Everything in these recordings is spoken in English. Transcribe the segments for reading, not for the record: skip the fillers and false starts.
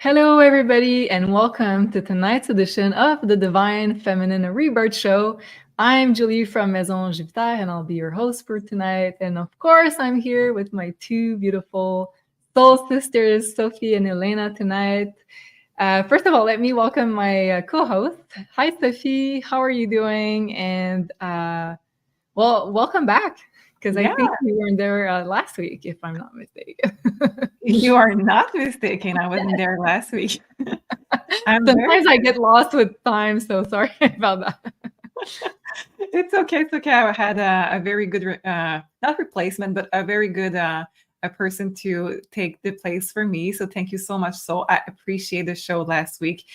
Hello, everybody, and welcome to tonight's edition of the Divine Feminine Rebirth Show. I'm Julie from Maison Jupiter, and I'll be your host for tonight. And of course, I'm here with my two beautiful soul sisters, Sophie and Elena, tonight. First of all, let me welcome my co-host. Hi, Sophie. How are you doing? And welcome back, because I Yeah, think you weren't there last week, if I'm not mistaken. you are not mistaken. I wasn't there last week. I'm very Sometimes I good. get lost with time, so sorry about that. It's okay. It's okay. I had a very good, not replacement, but a very good a person to take the place for me. So thank you so much. So I appreciate the show last week.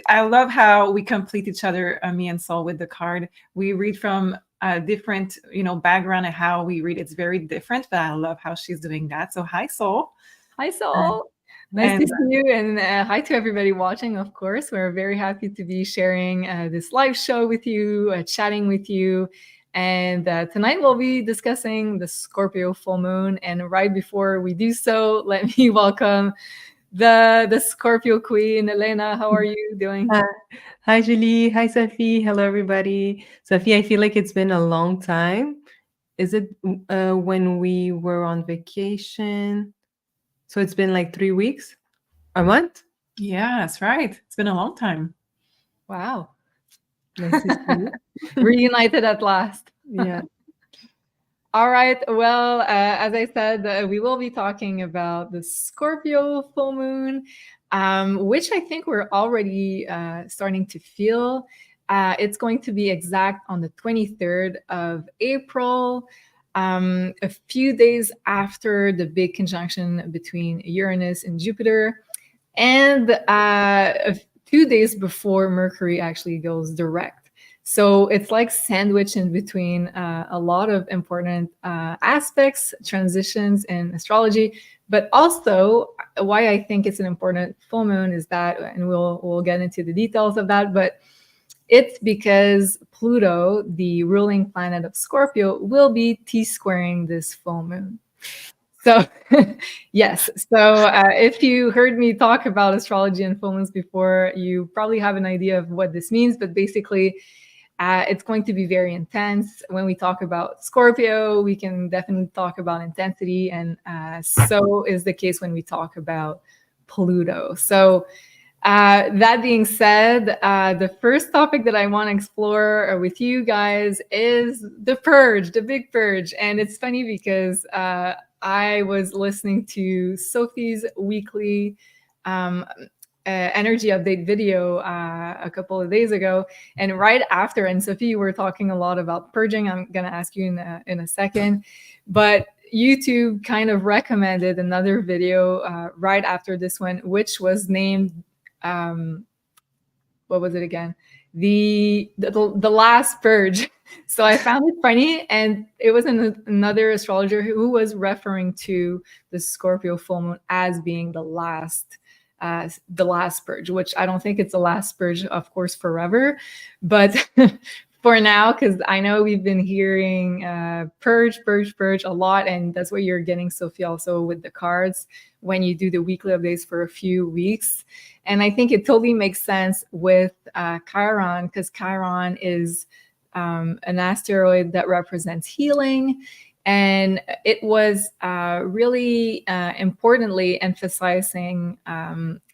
I love how we complete each other, me and Sol, with the card. We read from a different, background and how we read. It's very different, but I love how she's doing that. So hi, Sol. Hi, And, Sol. Nice to and see you. And hi to everybody watching, of course. We're very happy to be sharing this live show with you, chatting with you. And tonight we'll be discussing the Scorpio full moon. And right before we do so, let me welcome the Scorpio queen, Elena. How are you doing? Hi, hi, Julie. Hi, Sophie. Hello, everybody. Sophie, I feel like it's been a long time. Is it when we were on vacation? So it's been like 3 weeks, a month? yeah, that's right. It's been a long time. Wow. Nice to see you. Reunited at last. Yeah. All right. Well, as I said, we will be talking about the Scorpio full moon, which I think we're already starting to feel. It's going to be exact on the 23rd of April, a few days after the big conjunction between Uranus and Jupiter, and 2 days before Mercury actually goes direct. So it's like sandwiched in between a lot of important aspects, transitions in astrology. But also, why I think it's an important full moon is that, and we'll get into the details of that. But it's because Pluto, the ruling planet of Scorpio, will be T-squaring this full moon. So, yes. So, if you heard me talk about astrology and full moons before, you probably have an idea of what this means. But basically, it's going to be very intense. When we talk about Scorpio, we can definitely talk about intensity. And so is the case when we talk about Pluto. So, that being said, the first topic that I want to explore with you guys is the purge, the big purge. And it's funny because I was listening to Sophie's weekly energy update video a couple of days ago, and right after, and Sophie, you were talking a lot about purging. I'm going to ask you in a second, but YouTube kind of recommended another video right after this one, which was named what was it again? The last purge. So I found it funny, and it was another astrologer who was referring to the Scorpio full moon as being the last purge, which I don't think it's the last purge, of course, forever, but for now, because I know we've been hearing purge a lot, and that's what you're getting, Sophie, also with the cards when you do the weekly updates for a few weeks. And I think it totally makes sense with Chiron, because Chiron is an asteroid that represents healing. And it was really importantly emphasizing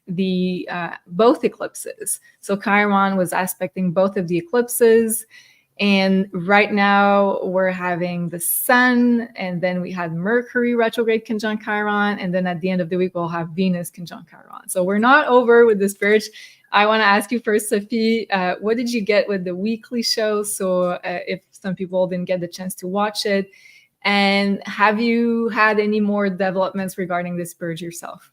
the both eclipses. So Chiron was aspecting both of the eclipses. And right now we're having the sun, and then we had Mercury retrograde conjunct Chiron, and then at the end of the week we'll have Venus conjunct Chiron. So we're not over with this purge. I want to ask you first, Sophie, what did you get with the weekly show? So if some people didn't get the chance to watch it, and have you had any more developments regarding this purge yourself?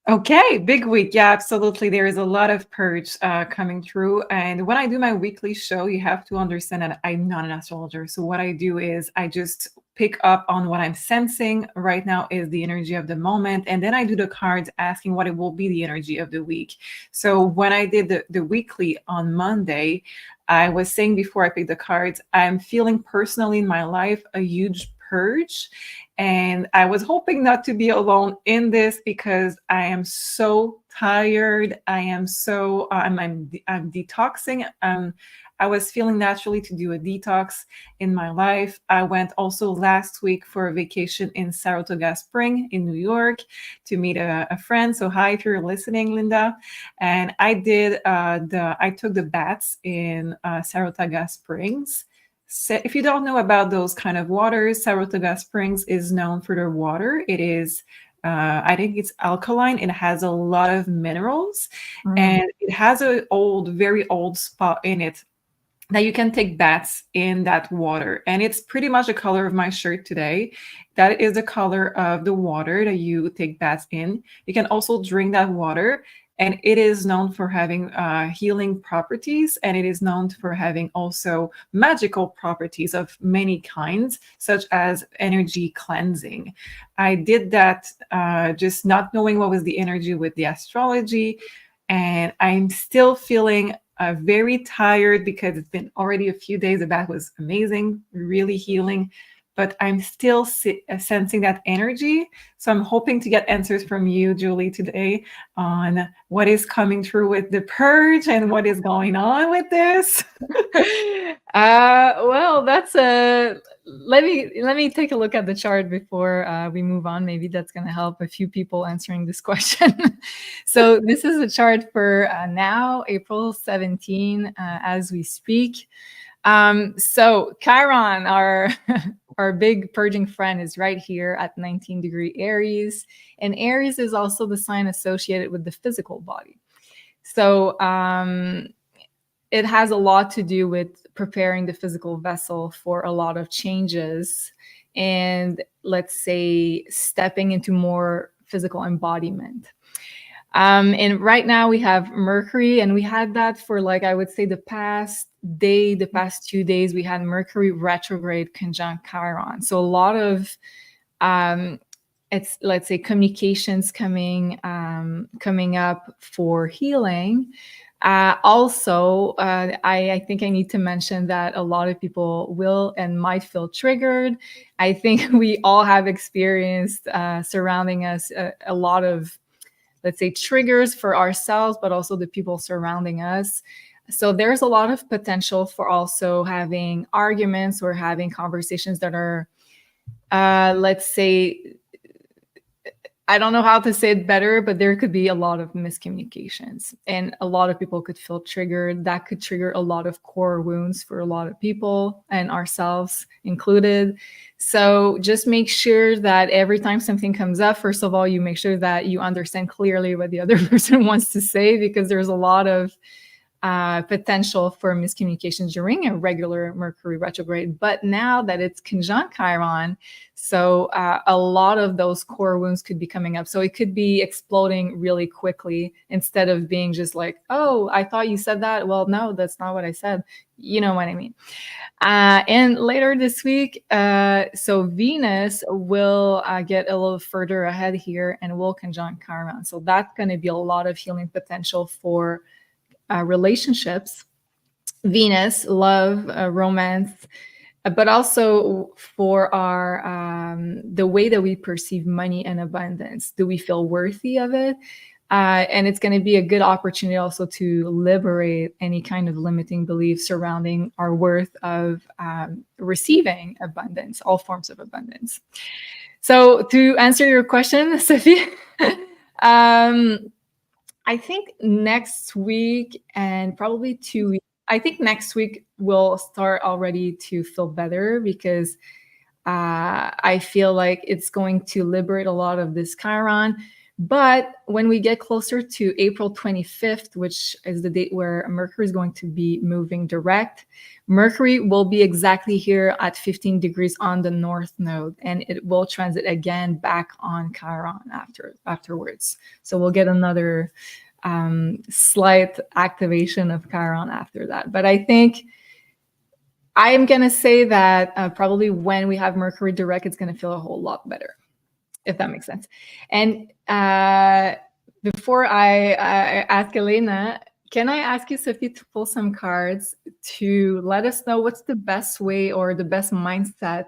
Okay, big week. Yeah, absolutely. There is a lot of purge coming through. And when I do my weekly show, you have to understand that I'm not an astrologer. So what I do is I just pick up on what I'm sensing right now is the energy of the moment. And then I do the cards asking what it will be the energy of the week. So when I did the weekly on Monday, I was saying before I picked the cards, I'm feeling personally in my life a huge purge. And I was hoping not to be alone in this because I am so tired. I am so, I'm detoxing. I was feeling naturally to do a detox in my life. I went also last week for a vacation in Saratoga Spring in New York to meet a friend. So hi, if you're listening, Linda. And I took the baths in Saratoga Springs. So if you don't know about those kind of waters, Saratoga Springs is known for their water. It is, I think it's alkaline. It has a lot of minerals, and it has a very old spot in it that you can take baths in that water. And it's pretty much the color of my shirt today. That is the color of the water that you take baths in. You can also drink that water. And it is known for having healing properties, and it is known for having also magical properties of many kinds, such as energy cleansing. I did that just not knowing what was the energy with the astrology, and I'm still feeling very tired because it's been already a few days. The bath was amazing, really healing, but I'm still sensing that energy. So I'm hoping to get answers from you, Julie, today on what is coming through with the purge and what is going on with this. Well, that's let me take a look at the chart before we move on. Maybe that's going to help a few people answering this question. So this is a chart for now, April 17, as we speak. So Chiron, our big purging friend, is right here at 19-degree Aries, and Aries is also the sign associated with the physical body. So it has a lot to do with preparing the physical vessel for a lot of changes and, let's say, stepping into more physical embodiment. And right now we have Mercury, and we had that for, like, I would say the past 2 days, we had Mercury retrograde conjunct Chiron. So a lot of, it's, let's say, communications coming up for healing. Also, I think I need to mention that a lot of people will and might feel triggered. I think we all have experienced surrounding us a lot of, let's say, triggers for ourselves, but also the people surrounding us. So there's a lot of potential for also having arguments or having conversations that are, let's say, I don't know how to say it better, but there could be a lot of miscommunications, and a lot of people could feel triggered. That could trigger a lot of core wounds for a lot of people, and ourselves included. So just make sure that every time something comes up, first of all, you make sure that you understand clearly what the other person wants to say, because there's a lot of potential for miscommunications during a regular Mercury retrograde. But now that it's conjunct Chiron, so a lot of those core wounds could be coming up. So it could be exploding really quickly, instead of being just like, oh, I thought you said that. Well, no, that's not what I said. You know what I mean? And later this week, so Venus will get a little further ahead here and will conjunct Chiron. So that's going to be a lot of healing potential for relationships, Venus, love, romance, but also for our the way that we perceive money and abundance. Do we feel worthy of it? And it's going to be a good opportunity also to liberate any kind of limiting beliefs surrounding our worth of receiving abundance, all forms of abundance. So to answer your question, Sophie, I think next week and probably 2 weeks, I think next week we'll start already to feel better, because I feel like it's going to liberate a lot of this Chiron. But when we get closer to April 25th, which is the date where Mercury is going to be moving direct, Mercury will be exactly here at 15 degrees on the north node, and it will transit again back on Chiron afterwards. So we'll get another slight activation of Chiron after that. But I think I'm going to say that probably when we have Mercury direct, it's going to feel a whole lot better, if that makes sense. And before I ask Elena, can I ask you, Sophie, to pull some cards to let us know what's the best way or the best mindset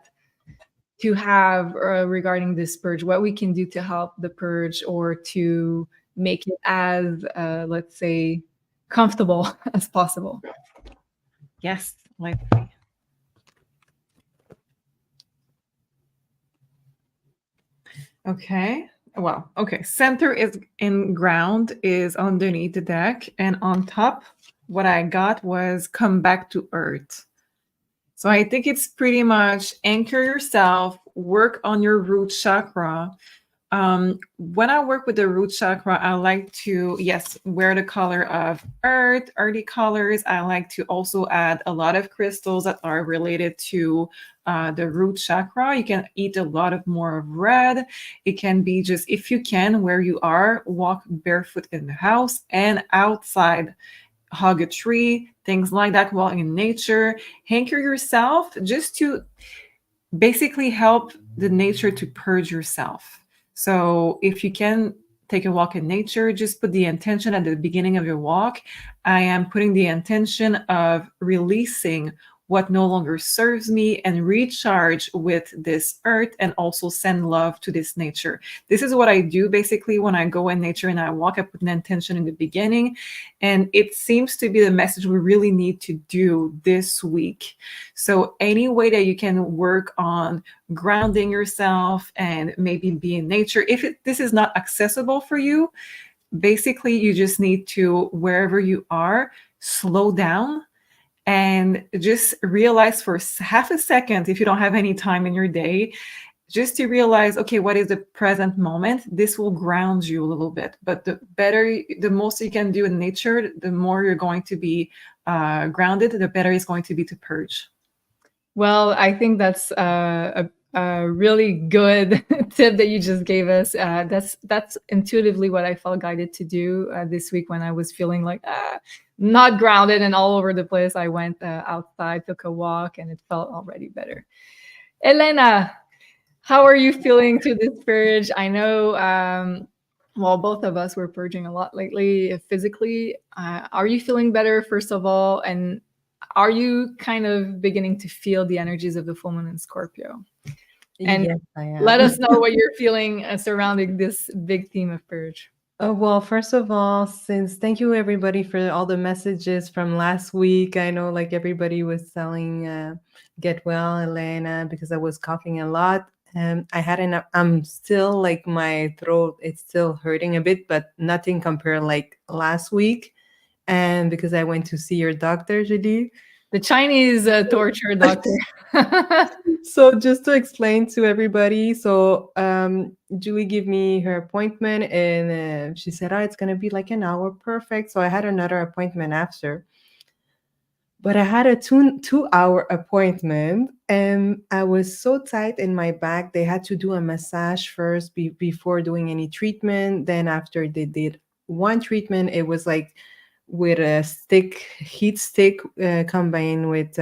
to have regarding this purge, what we can do to help the purge or to make it as, let's say, comfortable as possible. Yes, like okay. Well, okay. Center is in ground is underneath the deck, and on top, what I got was come back to earth. So I think it's pretty much anchor yourself, work on your root chakra. When I work with the root chakra, I like to, yes, wear the color of earth, earthy colors. I like to also add a lot of crystals that are related to the root chakra. You can eat a lot of more of red. It can be just, if you can, where you are, walk barefoot in the house and outside, hug a tree, things like that, while in nature. Anchor yourself just to basically help the nature to purge yourself. So if you can take a walk in nature, just put the intention at the beginning of your walk. I am putting the intention of releasing what no longer serves me and recharge with this earth and also send love to this nature. This is what I do basically when I go in nature and I walk. I put an intention in the beginning, and it seems to be the message we really need to do this week. So any way that you can work on grounding yourself and maybe be in nature, if this is not accessible for you, basically you just need to, wherever you are, slow down and just realize for half a second, if you don't have any time in your day, just to realize, okay, what is the present moment? This will ground you a little bit. But the most you can do in nature, the more you're going to be grounded, the better it's going to be to purge. Well, I think that's a really good tip that you just gave us. That's intuitively what I felt guided to do this week when I was feeling like not grounded and all over the place. I went outside, took a walk, and it felt already better. Elena, how are you feeling to this purge? I know, well, both of us were purging a lot lately physically. Are you feeling better, first of all? And are you kind of beginning to feel the energies of the full moon in Scorpio? And Yes, I am. let us know what you're feeling surrounding this big theme of purge. Well, first of all, thank you everybody for all the messages from last week. I know like everybody was telling get well, Elena, because I was coughing a lot. I'm still like my throat, it's still hurting a bit, but nothing compared like last week. And because I went to see your doctor, Julie. The Chinese torture doctor. So just to explain to everybody, so Julie gave me her appointment, and she said, "Oh, it's gonna be like an hour, perfect." So I had another appointment after, but I had a 2 hour appointment, and I was so tight in my back. They had to do a massage first before doing any treatment. Then after they did one treatment, it was like with a heat stick combined with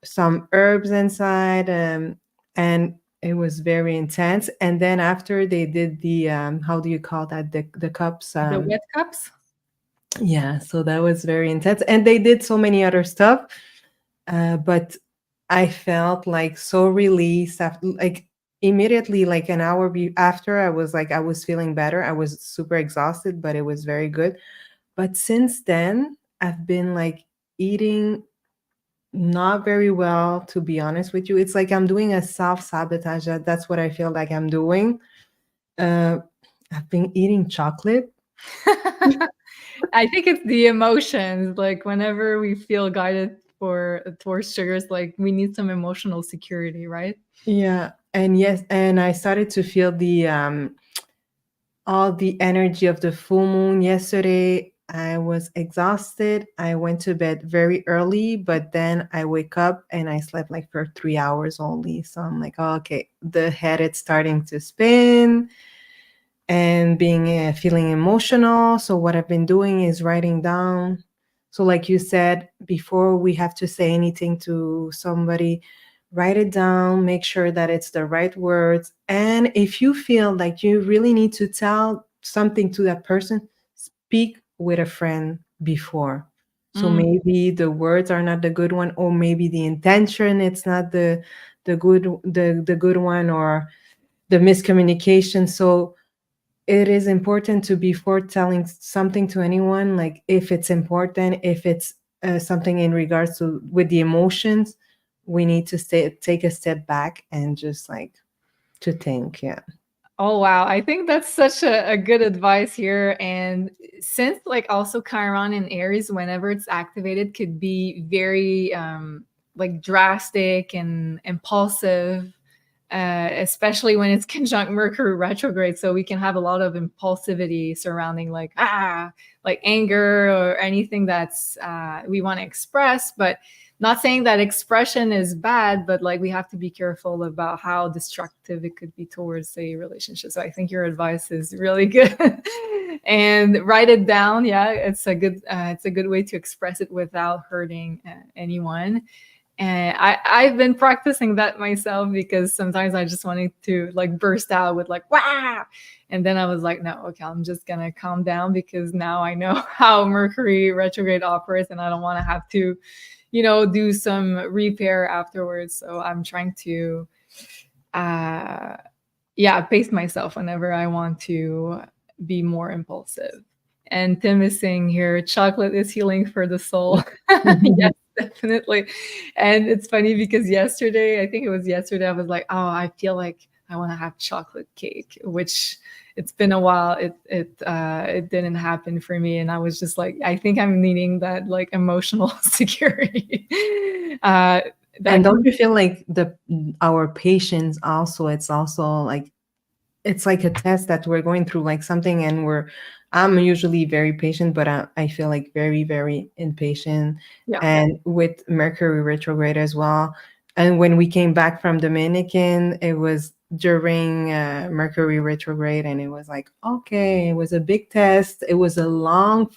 some herbs inside, and it was very intense. And then after they did the how do you call that, the cups, The wet cups. yeah, so that was very intense, and they did so many other stuff, but I felt like so released after, like immediately, like an hour after, I was feeling better. I was super exhausted, but it was very good. But since then I've been like eating not very well, to be honest with you. It's like I'm doing a self-sabotage. That's what I feel like I'm doing. I've been eating chocolate. I think it's the emotions. Like whenever we feel guided towards sugars, like we need some emotional security, right? Yeah. And yes, and I started to feel the all the energy of the full moon yesterday. I was exhausted. I went to bed very early, but then I wake up and I slept like for 3 hours only. So I'm like, oh, okay, the head is starting to spin and being feeling emotional. So what I've been doing is writing down. So like you said, before we have to say anything to somebody, write it down, make sure that it's the right words. And if you feel like you really need to tell something to that person, speak with a friend before. So maybe the words are not the good one, or maybe the intention it's not the the good one or the miscommunication. So it is important to, before telling something to anyone, like if it's important, if it's something in regards to with the emotions, we need to take a step back and just like to think. Yeah. Oh wow, I think that's such a good advice here. And since like also Chiron in Aries, whenever it's activated, could be very like drastic and impulsive, especially when it's conjunct Mercury retrograde. So we can have a lot of impulsivity surrounding like anger or anything that's we want to express, but not saying that expression is bad, but like we have to be careful about how destructive it could be towards a relationship. So I think your advice is really good. And write it down. Yeah, it's a good way to express it without hurting anyone. And I've been practicing that myself, because sometimes I just wanted to like burst out with like, wow. And then I was like, no, okay, I'm just going to calm down, because now I know how Mercury retrograde operates and I don't want to have to, do some repair afterwards. So I'm trying to, pace myself whenever I want to be more impulsive. And Tim is saying here, chocolate is healing for the soul. Yes, definitely. And it's funny because yesterday, I think it was yesterday, I was like, oh, I feel like I want to have chocolate cake, which it's been a while. It didn't happen for me. And I was just like, I think I'm needing that like emotional security. And don't you feel like our patience also, it's also like, it's like a test that we're going through, like something, and I'm usually very patient, but I feel like very, very impatient. Yeah. And with Mercury retrograde as well. And when we came back from Dominican, it was during Mercury retrograde, and it was like, okay, it was a big test. It was a long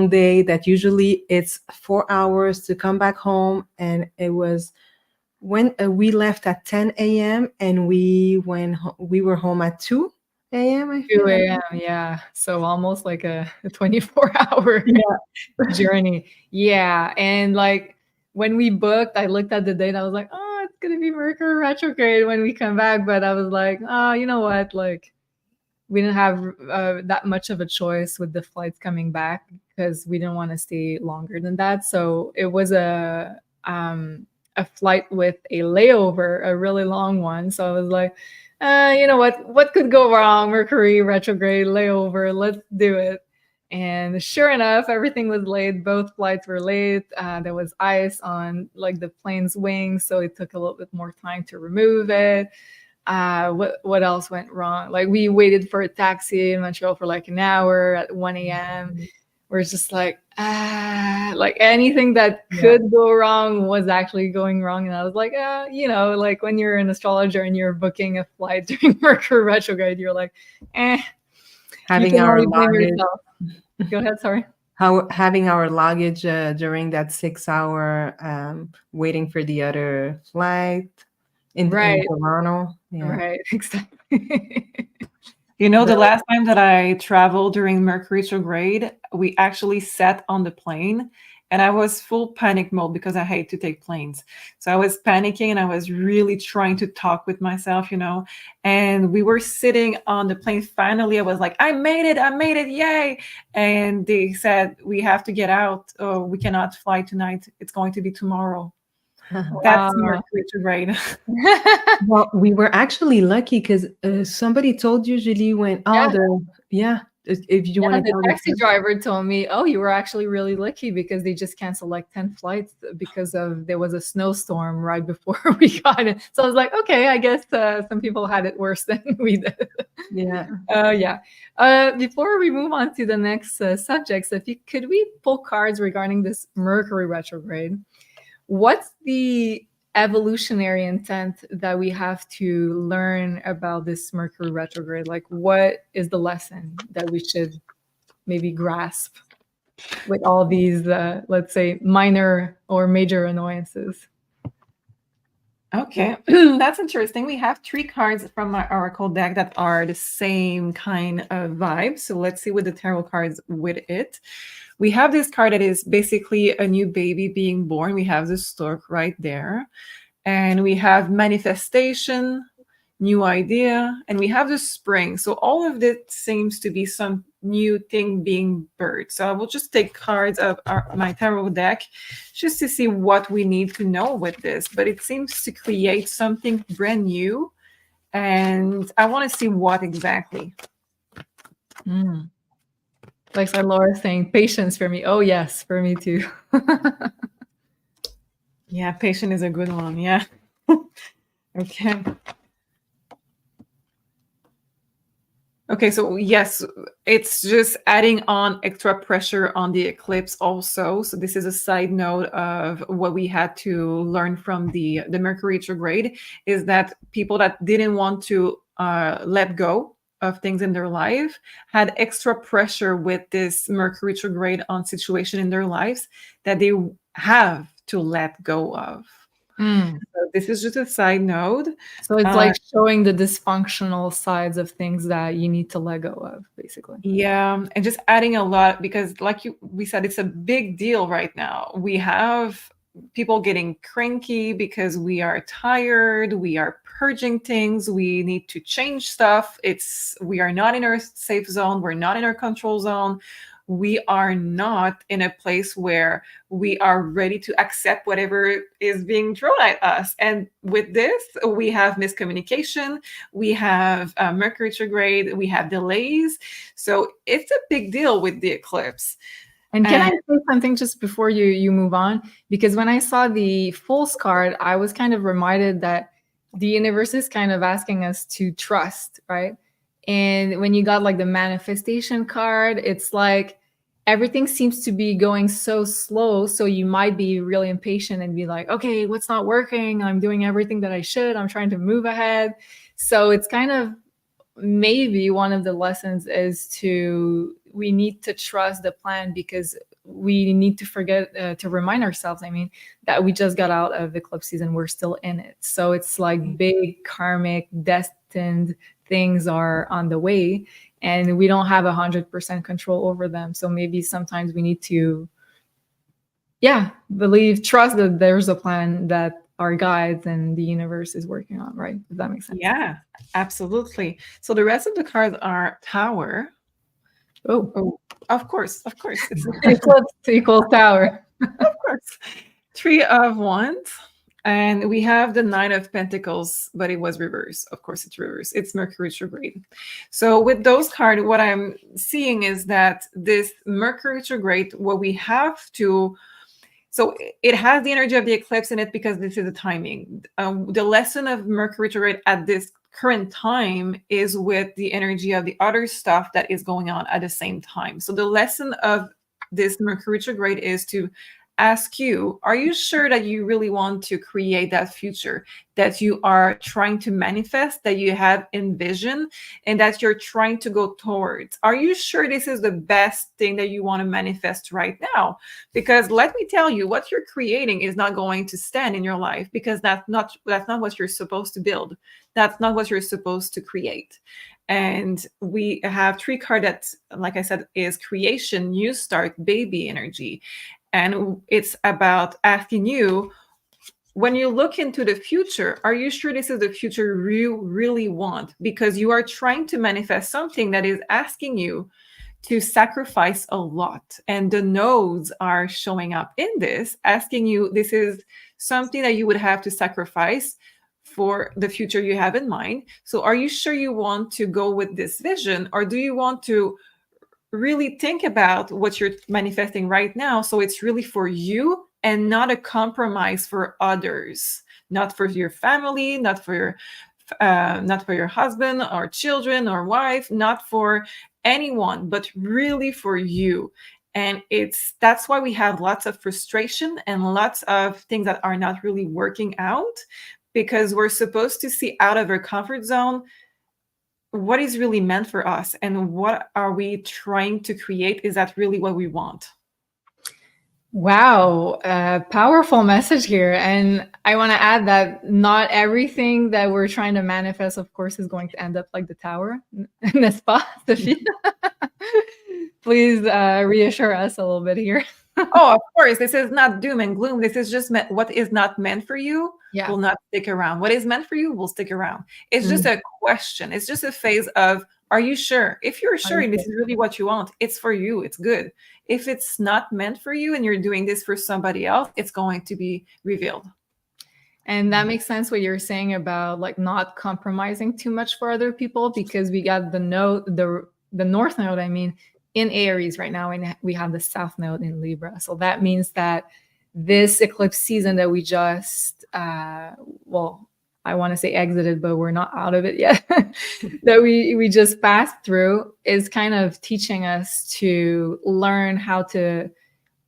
day that usually it's 4 hours to come back home. And it was when we left at 10 a.m. and we were home at 2 a.m. 2 a.m. Yeah. So almost like a 24-hour journey. Yeah. And like when we booked, I looked at the date. I was like, oh, it's going to be Mercury retrograde when we come back. But I was like, oh, you know what? Like we didn't have that much of a choice with the flights coming back, because we didn't want to stay longer than that. So it was a flight with a layover, a really long one. So I was like, you know what could go wrong? Mercury retrograde layover, let's do it. And sure enough, everything was late. Both flights were late. There was ice on like the plane's wings, so it took a little bit more time to remove it. What else went wrong? Like we waited for a taxi in Montreal for like an hour at 1 a.m. We're just like anything that could go wrong was actually going wrong. And I was like, like when you're an astrologer and you're booking a flight during Mercury retrograde, you're like, having our luggage. Go ahead, sorry. Having our luggage during that 6 hour waiting for the other flight in Toronto. Yeah. Right, exactly. The last time that I traveled during Mercury retrograde, we actually sat on the plane, and I was full panic mode because I hate to take planes. So I was panicking, and I was really trying to talk with myself, and we were sitting on the plane. Finally, I was like, I made it, yay. And they said, we have to get out. Oh, we cannot fly tonight. It's going to be tomorrow. That's Mercury retrograde. Well, we were actually lucky because somebody told usually when if you want to the taxi driver told me, oh, you were actually really lucky because they just canceled like 10 flights because there was a snowstorm right before we got it. So I was like, okay, I guess some people had it worse than we did. Before we move on to the next subject, Sophie, could we pull cards regarding this Mercury retrograde? What's the evolutionary intent that we have to learn about this Mercury retrograde? Like, what is the lesson that we should maybe grasp with all these, let's say, minor or major annoyances? Okay, that's interesting. We have 3 cards from our oracle deck that are the same kind of vibe. So let's see what the tarot cards with it. We have this card that is basically a new baby being born. We have the stork right there. and we have manifestation, new idea, and we have the spring. So all of this seems to be some new thing being birthed. So I will just take cards of my tarot deck just to see what we need to know with this. But it seems to create something brand new, and I want to see what exactly. Like Laura saying, patience for me. Oh yes, for me too. Yeah, patient is a good one. Yeah. Okay. Okay, so yes, it's just adding on extra pressure on the eclipse also. So this is a side note of what we had to learn from the Mercury retrograde, is that people that didn't want to let go of things in their life had extra pressure with this Mercury retrograde on situation in their lives that they have to let go of. So this is just a side note. So it's like showing the dysfunctional sides of things that you need to let go of, basically. Yeah, and just adding a lot, because like we said, it's a big deal right now. We have people getting cranky because we are tired, we are purging things, we need to change stuff. We are not in our safe zone, we're not in our control zone. We are not in a place where we are ready to accept whatever is being thrown at us. And with this, we have miscommunication, we have Mercury retrograde, we have delays. So it's a big deal with the eclipse. And can I say something just before you move on? Because when I saw the Fool's card, I was kind of reminded that the universe is kind of asking us to trust, right? And when you got like the manifestation card, it's like everything seems to be going so slow. So you might be really impatient and be like, okay, what's not working? I'm doing everything that I should. I'm trying to move ahead. So it's kind of maybe one of the lessons is we need to trust the plan, because we need to forget to remind ourselves, I mean, that we just got out of eclipse season. We're still in it. So it's like big karmic destined things are on the way, and we don't have 100% control over them. So maybe sometimes we need to, trust that there's a plan that our guides and the universe is working on, right? Does that make sense? Yeah, absolutely. So the rest of the cards are Tower. Oh, of course. It's eclipse equals Tower. Of course. Three of Wands. And we have the Nine of Pentacles, but it was reversed. Of course, it's reversed. It's Mercury retrograde. So with those cards, what I'm seeing is that this Mercury retrograde, what we have to, so it has the energy of the eclipse in it because this is the timing. The lesson of Mercury retrograde at this current time is with the energy of the other stuff that is going on at the same time. So the lesson of this Mercury retrograde is to ask you, are you sure that you really want to create that future that you are trying to manifest, that you have envisioned, and that you're trying to go towards? Are you sure this is the best thing that you want to manifest right now? Because let me tell you, what you're creating is not going to stand in your life, because that's not what you're supposed to build. That's not what you're supposed to create. And we have three cards that, like I said, is creation, new start, baby energy. And it's about asking you, when you look into the future, are you sure this is the future you really want? Because you are trying to manifest something that is asking you to sacrifice a lot. And the nodes are showing up in this, asking you, this is something that you would have to sacrifice for the future you have in mind. So are you sure you want to go with this vision, or do you want to really think about what you're manifesting right now, so it's really for you and not a compromise for others, not for your family, not for your husband or children or wife, not for anyone, but really for you. And that's why we have lots of frustration and lots of things that are not really working out, because we're supposed to see out of our comfort zone what is really meant for us and what are we trying to create. Is that really what we want? Wow, powerful message here. And I want to add that not everything that we're trying to manifest, of course, is going to end up like the Tower. N'est-ce pas, Sophie? Please reassure us a little bit here. Oh, of course. This is not doom and gloom. This is just what is not meant for you will not stick around. What is meant for you will stick around. It's just a question. It's just a phase of, are you sure? If you're sure and this is really what you want, it's for you. It's good. If it's not meant for you and you're doing this for somebody else, it's going to be revealed. And that makes sense what you're saying about like not compromising too much for other people, because we got the North Node, I mean, in Aries right now, and we have the South Node in Libra. So that means that this eclipse season that we just, well, I want to say exited, but we're not out of it yet, that we just passed through, is kind of teaching us to learn how to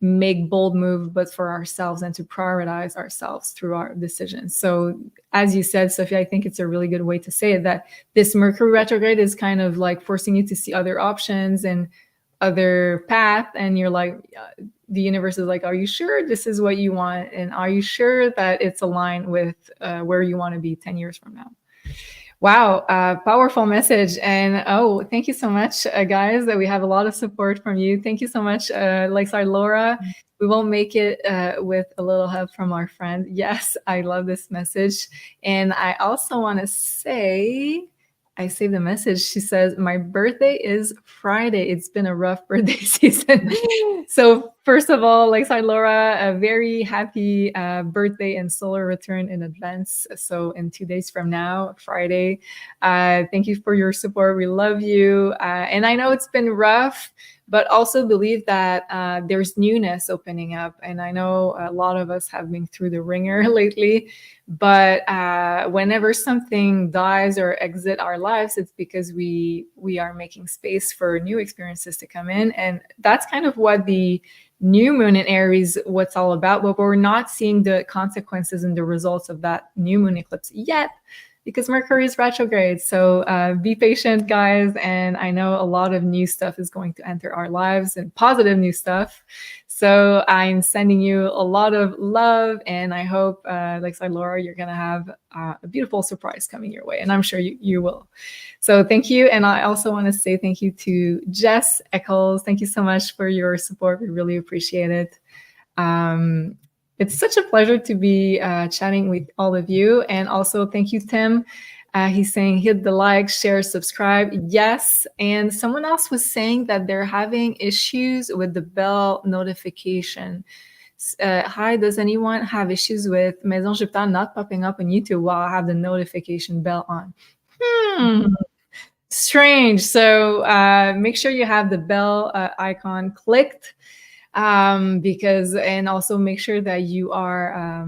make bold moves, but for ourselves, and to prioritize ourselves through our decisions. So as you said, Sophie, I think it's a really good way to say it, that this Mercury retrograde is kind of like forcing you to see other options and other path. And you're like, the universe is like, are you sure this is what you want? And are you sure that it's aligned with where you want to be 10 years from now? Wow, powerful message. And thank you so much, guys, that we have a lot of support from you. Thank you so much, Lexar Laura. We will make it with a little help from our friend. Yes, I love this message. And I also want to say, I saved the message. She says, my birthday is Friday. It's been a rough birthday season. So first of all, Lexar Laura, a very happy birthday and solar return in advance. So in 2 days from now, Friday, thank you for your support. We love you. And I know it's been rough, but also believe that there's newness opening up. And I know a lot of us have been through the ringer lately, but whenever something dies or exit our lives, it's because we are making space for new experiences to come in. And that's kind of what the new moon in Aries, what's all about, but we're not seeing the consequences and the results of that new moon eclipse yet, because Mercury is retrograde. So be patient, guys. And I know a lot of new stuff is going to enter our lives, and positive new stuff. So I'm sending you a lot of love. And I hope, like Laura, you're going to have a beautiful surprise coming your way. And I'm sure you will. So thank you. And I also want to say thank you to Jess Eccles. Thank you so much for your support. We really appreciate it. It's such a pleasure to be chatting with all of you. And also thank you, Tim. He's saying hit the like, share, subscribe. Yes. And someone else was saying that they're having issues with the bell notification. Hi, does anyone have issues with Maison Jupiter not popping up on YouTube while I have the notification bell on? Strange. So make sure you have the bell icon clicked. And also make sure that you are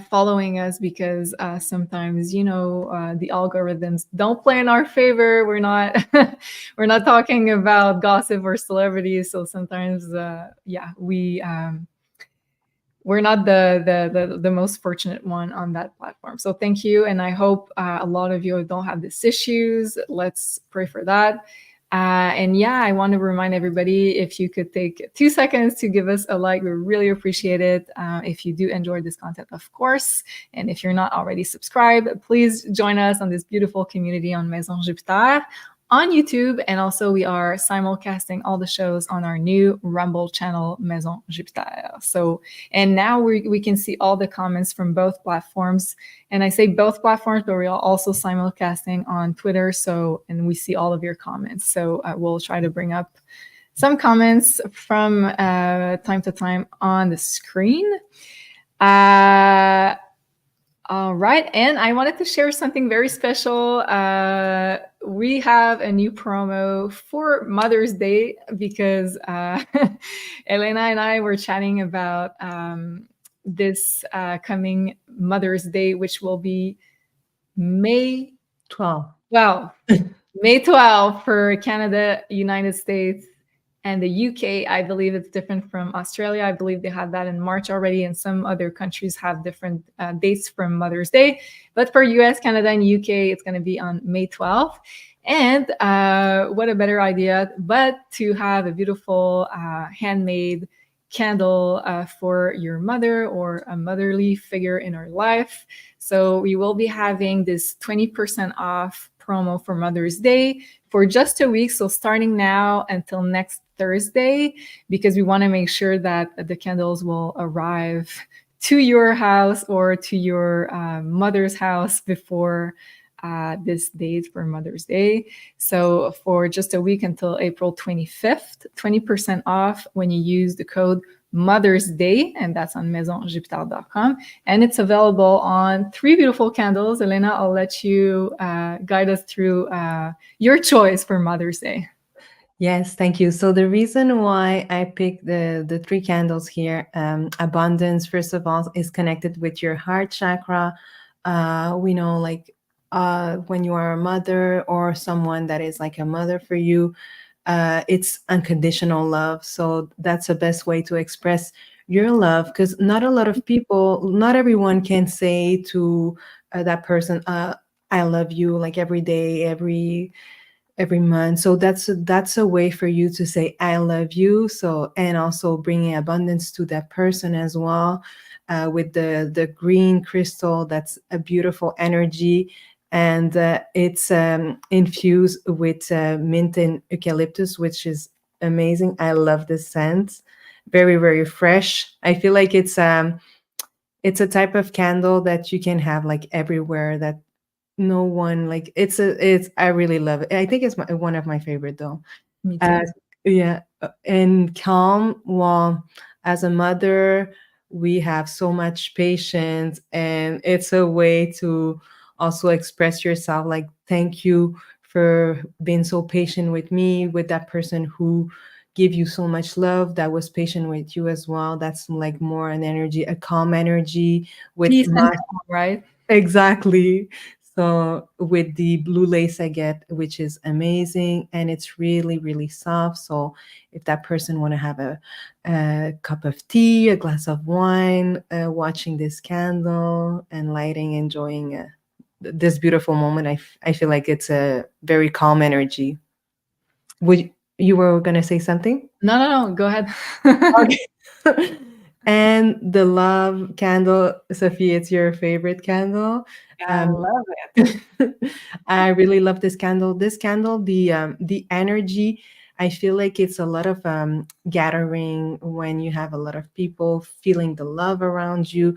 following us, because sometimes, the algorithms don't play in our favor. We're not we're not talking about gossip or celebrities. So sometimes, we're not the most fortunate one on that platform. So thank you. And I hope a lot of you don't have these issues. Let's pray for that. I want to remind everybody, if you could take 2 seconds to give us a like, we really appreciate it. If you do enjoy this content, of course. And if you're not already subscribed, please join us on this beautiful community on Maison Jupiter on YouTube. And also we are simulcasting all the shows on our new Rumble channel, Maison Jupiter. So, and now we can see all the comments from both platforms. And I say both platforms, but we're also simulcasting on Twitter. So, and we see all of your comments. So we'll try to bring up some comments from time to time on the screen. All right. And I wanted to share something very special. We have a new promo for Mother's Day, because Elena and I were chatting about this coming Mother's Day, which will be May 12th. Well, May 12th for Canada, United States, and the UK. I believe it's different from Australia. I believe they had that in March already, and some other countries have different dates from Mother's Day. But for US, Canada, and UK, it's going to be on May 12th. And what a better idea but to have a beautiful handmade candle for your mother or a motherly figure in her life. So we will be having this 20% off promo for Mother's Day for just a week. So starting now until next Thursday, because we want to make sure that the candles will arrive to your house or to your mother's house before this date for Mother's Day. So for just a week until April 25th, 20% off when you use the code Mother's Day, and that's on maisonjupiter.com. And it's available on 3 beautiful candles. Elena, I'll let you guide us through your choice for Mother's Day. Yes, thank you. So the reason why I picked the 3 candles here, abundance, first of all, is connected with your heart chakra. We know, like, when you are a mother or someone that is like a mother for you, it's unconditional love. So that's the best way to express your love, because not a lot of people, not everyone can say to that person, I love you, like every day, every month. So that's a way for you to say I love you. So, and also bringing abundance to that person as well. With the green crystal, that's a beautiful energy, and it's infused with mint and eucalyptus, which is amazing. I love this scent. Very, very fresh. I feel like it's a type of candle that you can have like everywhere, that no one, like, it's I really love it. I think it's one of my favorite though. Me too. Yeah, and calm. Well, as a mother, we have so much patience, and it's a way to also express yourself. Like, thank you for being so patient with me, with that person who give you so much love, that was patient with you as well. That's like more an energy, a calm energy with Peace and my calm, right? exactly. So with the blue lace I get, which is amazing, and it's really, really soft. So if that person want to have a cup of tea, a glass of wine, watching this candle and lighting, enjoying this beautiful moment, I feel like it's a very calm energy. Would you were gonna say something? No, go ahead. Okay. And the love candle, Sophie, it's your favorite candle. I Um, love it. I really love this candle. This candle, the energy, I feel like it's a lot of gathering when you have a lot of people feeling the love around you.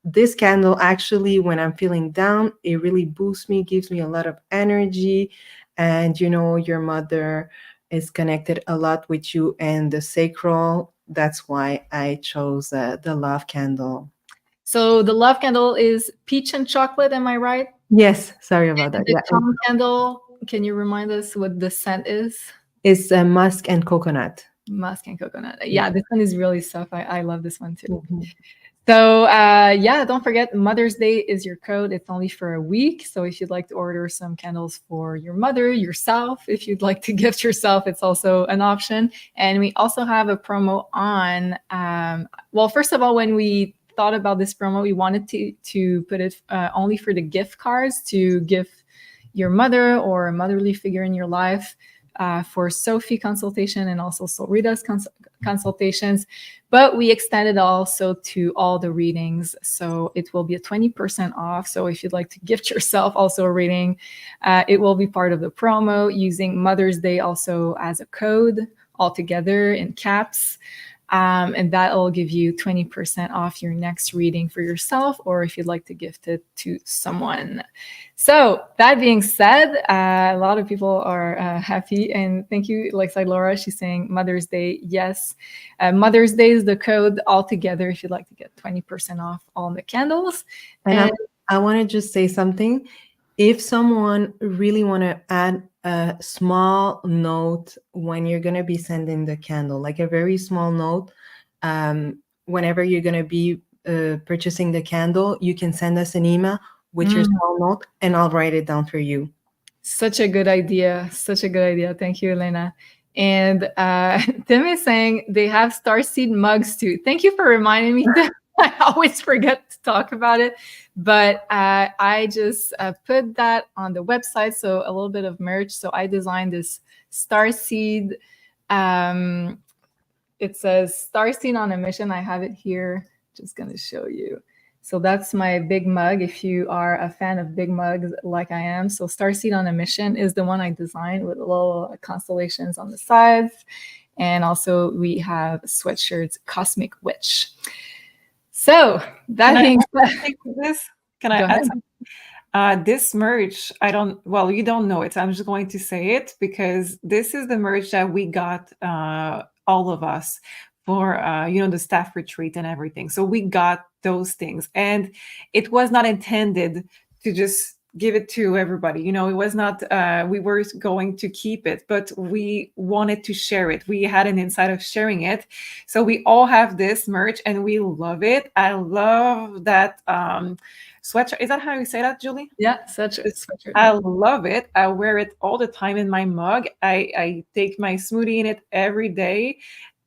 This candle, actually, when I'm feeling down, it really boosts me, gives me a lot of energy. And your mother is connected a lot with you and the sacral. That's why I chose the love candle. So the love candle is peach and chocolate, am I right? Yes, sorry about And that. the Yeah, calm candle, can you remind us what the scent is? it's musk and coconut. Musk and coconut. Yeah, this one is really soft. I love this one too. Mhm. So yeah, don't forget Mother's Day is your code. It's only for a week. So if you'd like to order some candles for your mother, yourself, if you'd like to gift yourself, it's also an option. And we also have a promo on. Well, first of all, when we thought about this promo, we wanted to put it only for the gift cards to give your mother or a motherly figure in your life. For Sophie consultation and also Solreta's consultations, but we extended also to all the readings. So it will be a 20% off. So if you'd like to gift yourself also a reading, it will be part of the promo, using Mother's Day also as a code altogether in caps. And that'll give you 20% off your next reading for yourself, or if you'd like to gift it to someone. So that being said, a lot of people are happy, and thank you. Like Laura, she's saying Mother's Day. Yes, Mother's Day is the code altogether if you'd like to get 20% off all the candles. And I want to just say something. If someone really want to add a small note when you're going to be sending the candle, like a very small note, whenever you're going to be purchasing the candle, you can send us an email with your small note, and I'll write it down for you. Such a good idea. Such a good idea. Thank you, Elena. And Tim is saying they have starseed mugs too. Thank you for reminding me that I always forget to talk about it. But I just put that on the website. So a little bit of merch. So I designed this starseed. It says starseed on a mission. I have it here. Just going to show you. So that's my big mug, if you are a fan of big mugs like I am. So Starseed on a Mission is the one I designed with little constellations on the sides. And also we have sweatshirts, Cosmic Witch. So that being said, Can I go add ahead. something? This merch, you don't know it. So I'm just going to say it because this is the merch that we got, all of us, for, the staff retreat and everything. So we got those things, and it was not intended to just give it to everybody. It was not, we were going to keep it, but we wanted to share it. We had an insight of sharing it. So we all have this merch and we love it. I love that sweatshirt. Is that how you say that, Julie? Yeah, such a sweatshirt. I love it. I wear it all the time in my mug. I take my smoothie in it every day.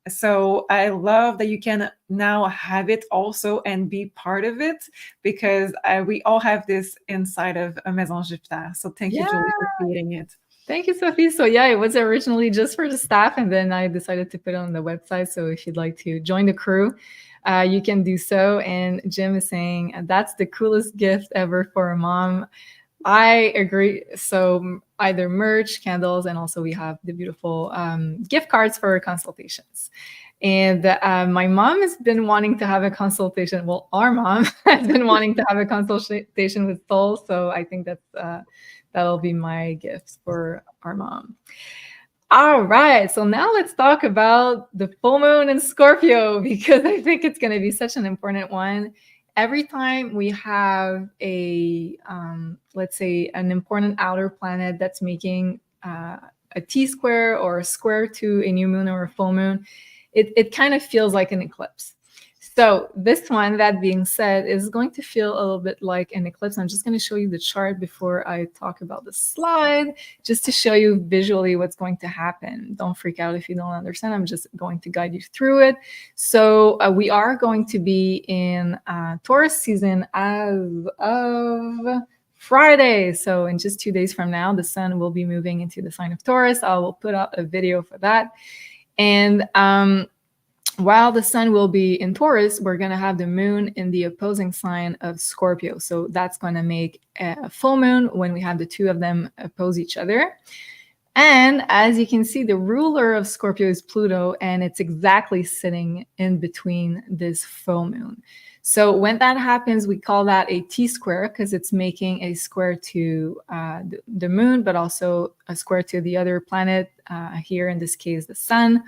So I love that you can now have it also and be part of it, because we all have this inside of a Maison Jupiter. So thank you, Julie, for creating it. Thank you, Sophie. So yeah, it was originally just for the staff, and then I decided to put it on the website. So if you'd like to join the crew, you can do so. And Jim is saying that's the coolest gift ever for a mom. I agree. So either merch, candles, and also we have the beautiful gift cards for consultations. And my mom has been wanting to have a consultation. Well, our mom has been wanting to have a consultation with Soul. So I think that'll be my gift for our mom. All right. So now let's talk about the full moon in Scorpio, because I think it's going to be such an important one. Every time we have let's say, an important outer planet that's making a T-square or a square to a new moon or a full moon, it kind of feels like an eclipse. So this one, that being said, is going to feel a little bit like an eclipse. I'm just going to show you the chart before I talk about the slide, just to show you visually what's going to happen. Don't freak out if you don't understand. I'm just going to guide you through it. So we are going to be in Taurus season as of Friday. So in just 2 days from now, the sun will be moving into the sign of Taurus. I will put out a video for that. And while the sun will be in Taurus, we're going to have the moon in the opposing sign of Scorpio. So that's going to make a full moon when we have the two of them oppose each other. And as you can see, the ruler of Scorpio is Pluto, and it's exactly sitting in between this full moon. So when that happens, we call that a T-square, because it's making a square to the moon, but also a square to the other planet, here in this case, the sun.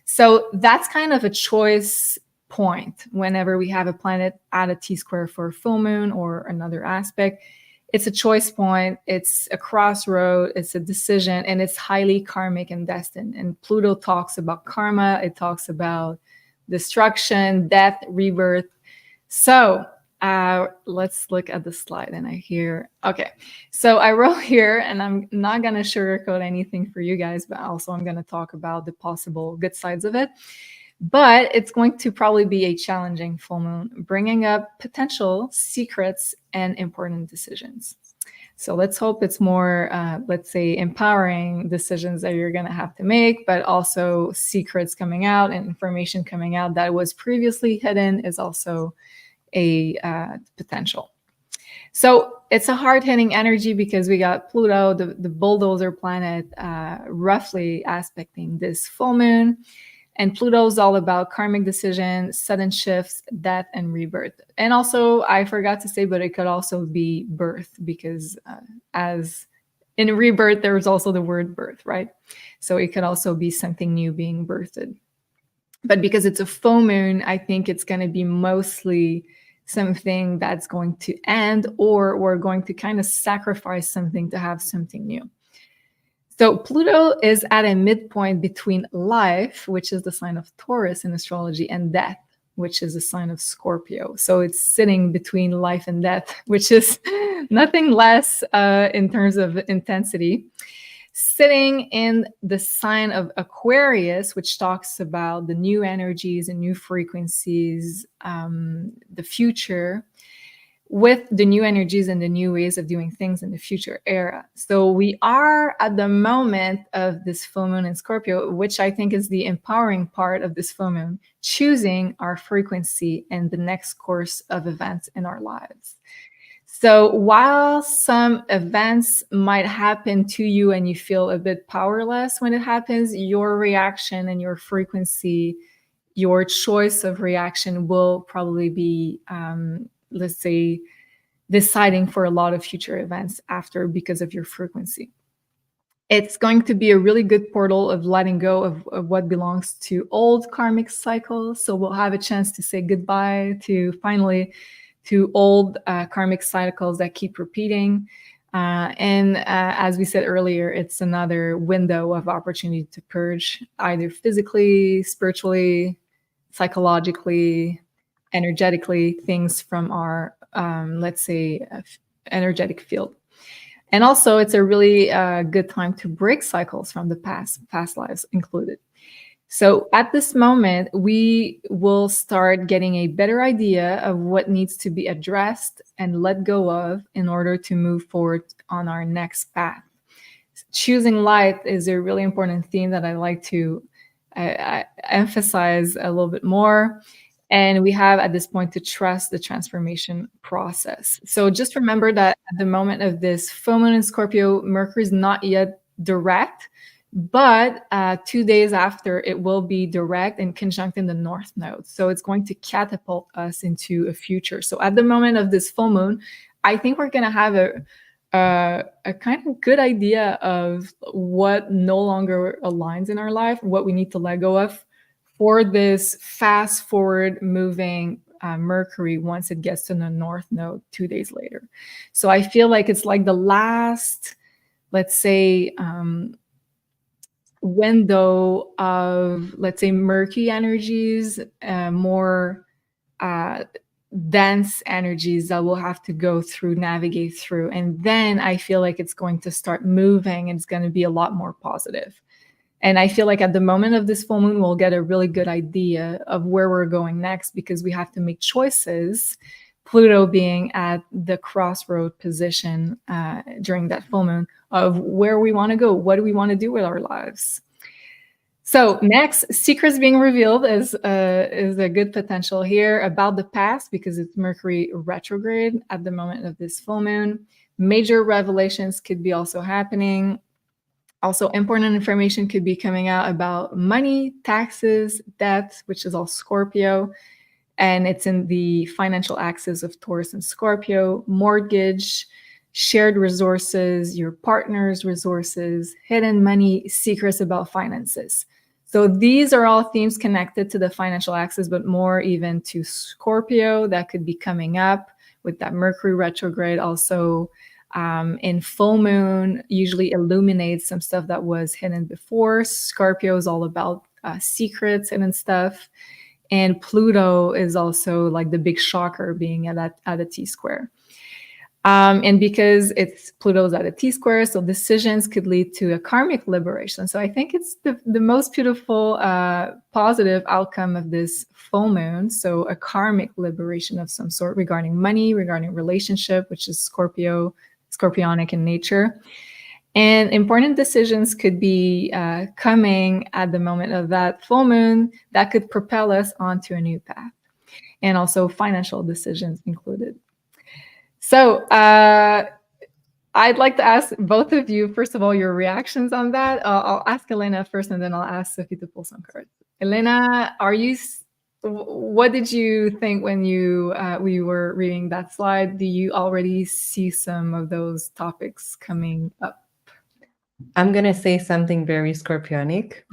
So that's kind of a choice point whenever we have a planet at a T-square for a full moon or another aspect. It's a choice point, it's a crossroad, it's a decision, and it's highly karmic and destined. And Pluto talks about karma, it talks about destruction, death, rebirth. So let's look at the slide. And okay, so I wrote here, and I'm not going to sugarcoat anything for you guys, but also I'm going to talk about the possible good sides of it. But it's going to probably be a challenging full moon, bringing up potential secrets and important decisions. So let's hope it's more, let's say, empowering decisions that you're going to have to make, but also secrets coming out and information coming out that was previously hidden is also a potential. So it's a hard-hitting energy because we got Pluto, the bulldozer planet, roughly aspecting this full moon. And Pluto is all about karmic decisions, sudden shifts, death, and rebirth. And also, I forgot to say, but it could also be birth, because as in rebirth, there's also the word birth, right? So it could also be something new being birthed. But because it's a full moon, I think it's going to be mostly something that's going to end, or we're going to kind of sacrifice something to have something new. So Pluto is at a midpoint between life, which is the sign of Taurus in astrology, and death, which is the sign of Scorpio. So it's sitting between life and death, which is nothing less in terms of intensity. Sitting in the sign of Aquarius, which talks about the new energies and new frequencies, the future, with the new energies and the new ways of doing things in the future era. So we are at the moment of this full moon in Scorpio, which I think is the empowering part of this full moon, choosing our frequency and the next course of events in our lives. So while some events might happen to you and you feel a bit powerless when it happens, your reaction and your frequency your choice of reaction will probably be, let's say, deciding for a lot of future events after because of your frequency. It's going to be a really good portal of letting go of what belongs to old karmic cycles. So we'll have a chance to say goodbye to finally to old karmic cycles that keep repeating. And as we said earlier, it's another window of opportunity to purge, either physically, spiritually, psychologically, energetically, things from our, let's say, energetic field. And also, it's a really good time to break cycles from the past lives included. So at this moment, we will start getting a better idea of what needs to be addressed and let go of in order to move forward on our next path. Choosing light is a really important theme that I like to emphasize a little bit more. And we have at this point to trust the transformation process. So just remember that at the moment of this full moon in Scorpio, Mercury is not yet direct, but 2 days after, it will be direct and conjunct in the North Node. So it's going to catapult us into a future. So at the moment of this full moon, I think we're going to have a kind of good idea of what no longer aligns in our life, what we need to let go of for this fast forward moving Mercury once it gets to the North Node 2 days later. So I feel like it's like the last, let's say, window of, let's say, murky energies, more dense energies that we'll have to go through, navigate through. And then I feel like it's going to start moving and it's going to be a lot more positive. And I feel like at the moment of this full moon, we'll get a really good idea of where we're going next because we have to make choices, Pluto being at the crossroad position during that full moon of where we want to go, what do we want to do with our lives. So next, secrets being revealed is a good potential here about the past because it's Mercury retrograde at the moment of this full moon. Major revelations could be also happening. Also, important information could be coming out about money, taxes, debt, which is all Scorpio. And it's in the financial axis of Taurus and Scorpio, mortgage, shared resources, your partner's resources, hidden money, secrets about finances. So these are all themes connected to the financial axis, but more even to Scorpio that could be coming up with that Mercury retrograde also. In full moon usually illuminates some stuff that was hidden before. Scorpio is all about secrets and stuff. And Pluto is also like the big shocker being at a T-square. And because it's Pluto's at a T-square, so decisions could lead to a karmic liberation. So I think it's the most beautiful positive outcome of this full moon. So a karmic liberation of some sort regarding money, regarding relationship, which is Scorpionic in nature. And important decisions could be coming at the moment of that full moon that could propel us onto a new path. And also financial decisions included. So I'd like to ask both of you, first of all, your reactions on that. I'll ask Elena first, and then I'll ask Sophie to pull some cards. Elena, what did you think when we were reading that slide? Do you already see some of those topics coming up? I'm going to say something very Scorpionic.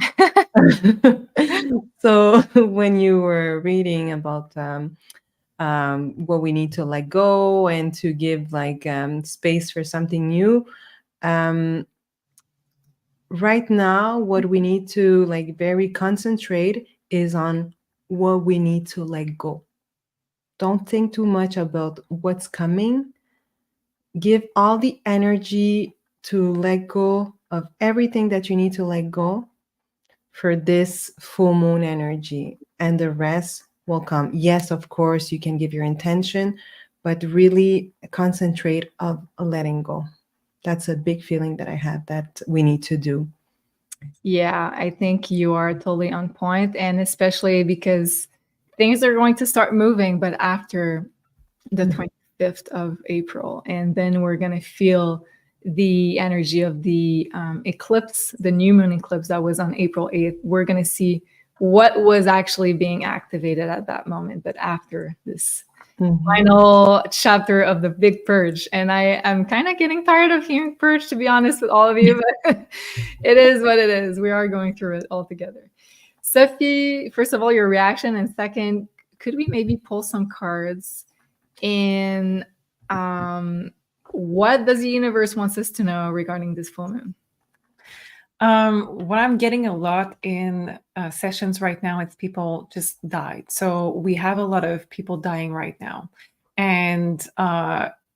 So when you were reading about what we need to let go and to give like space for something new, right now, what we need to like very concentrate is on what we need to let go. Don't think too much about what's coming. Give all the energy to let go of everything that you need to let go for this full moon energy, and the rest will come. Yes, of course, you can give your intention, but really concentrate on letting go. That's a big feeling that I have that we need to do. Yeah, I think you are totally on point, and especially because things are going to start moving, but after the 25th of April, and then we're going to feel the energy of the eclipse, the new moon eclipse that was on April 8th. We're going to see what was actually being activated at that moment, but after this Mhm. final chapter of the big purge. And I am kind of getting tired of hearing purge, to be honest with all of you, but it is what it is. We are going through it all together. Sophie, first of all, your reaction, and second, could we maybe pull some cards in what does the universe wants us to know regarding this full moon? What I'm getting a lot in sessions right now is people just died. So we have a lot of people dying right now. And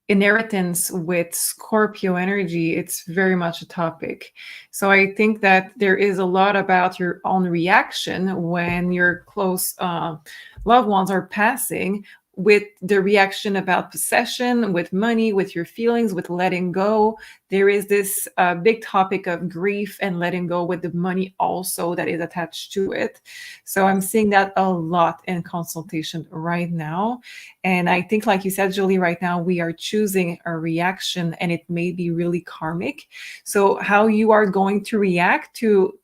inheritance with Scorpio energy, it's very much a topic. So I think that there is a lot about your own reaction when your close loved ones are passing, with the reaction about possession, with money, with your feelings, with letting go. There is this big topic of grief and letting go with the money also that is attached to it. So I'm seeing that a lot in consultation right now. And I think, like you said, Julie, right now we are choosing a reaction, and it may be really karmic. So how you are going to react to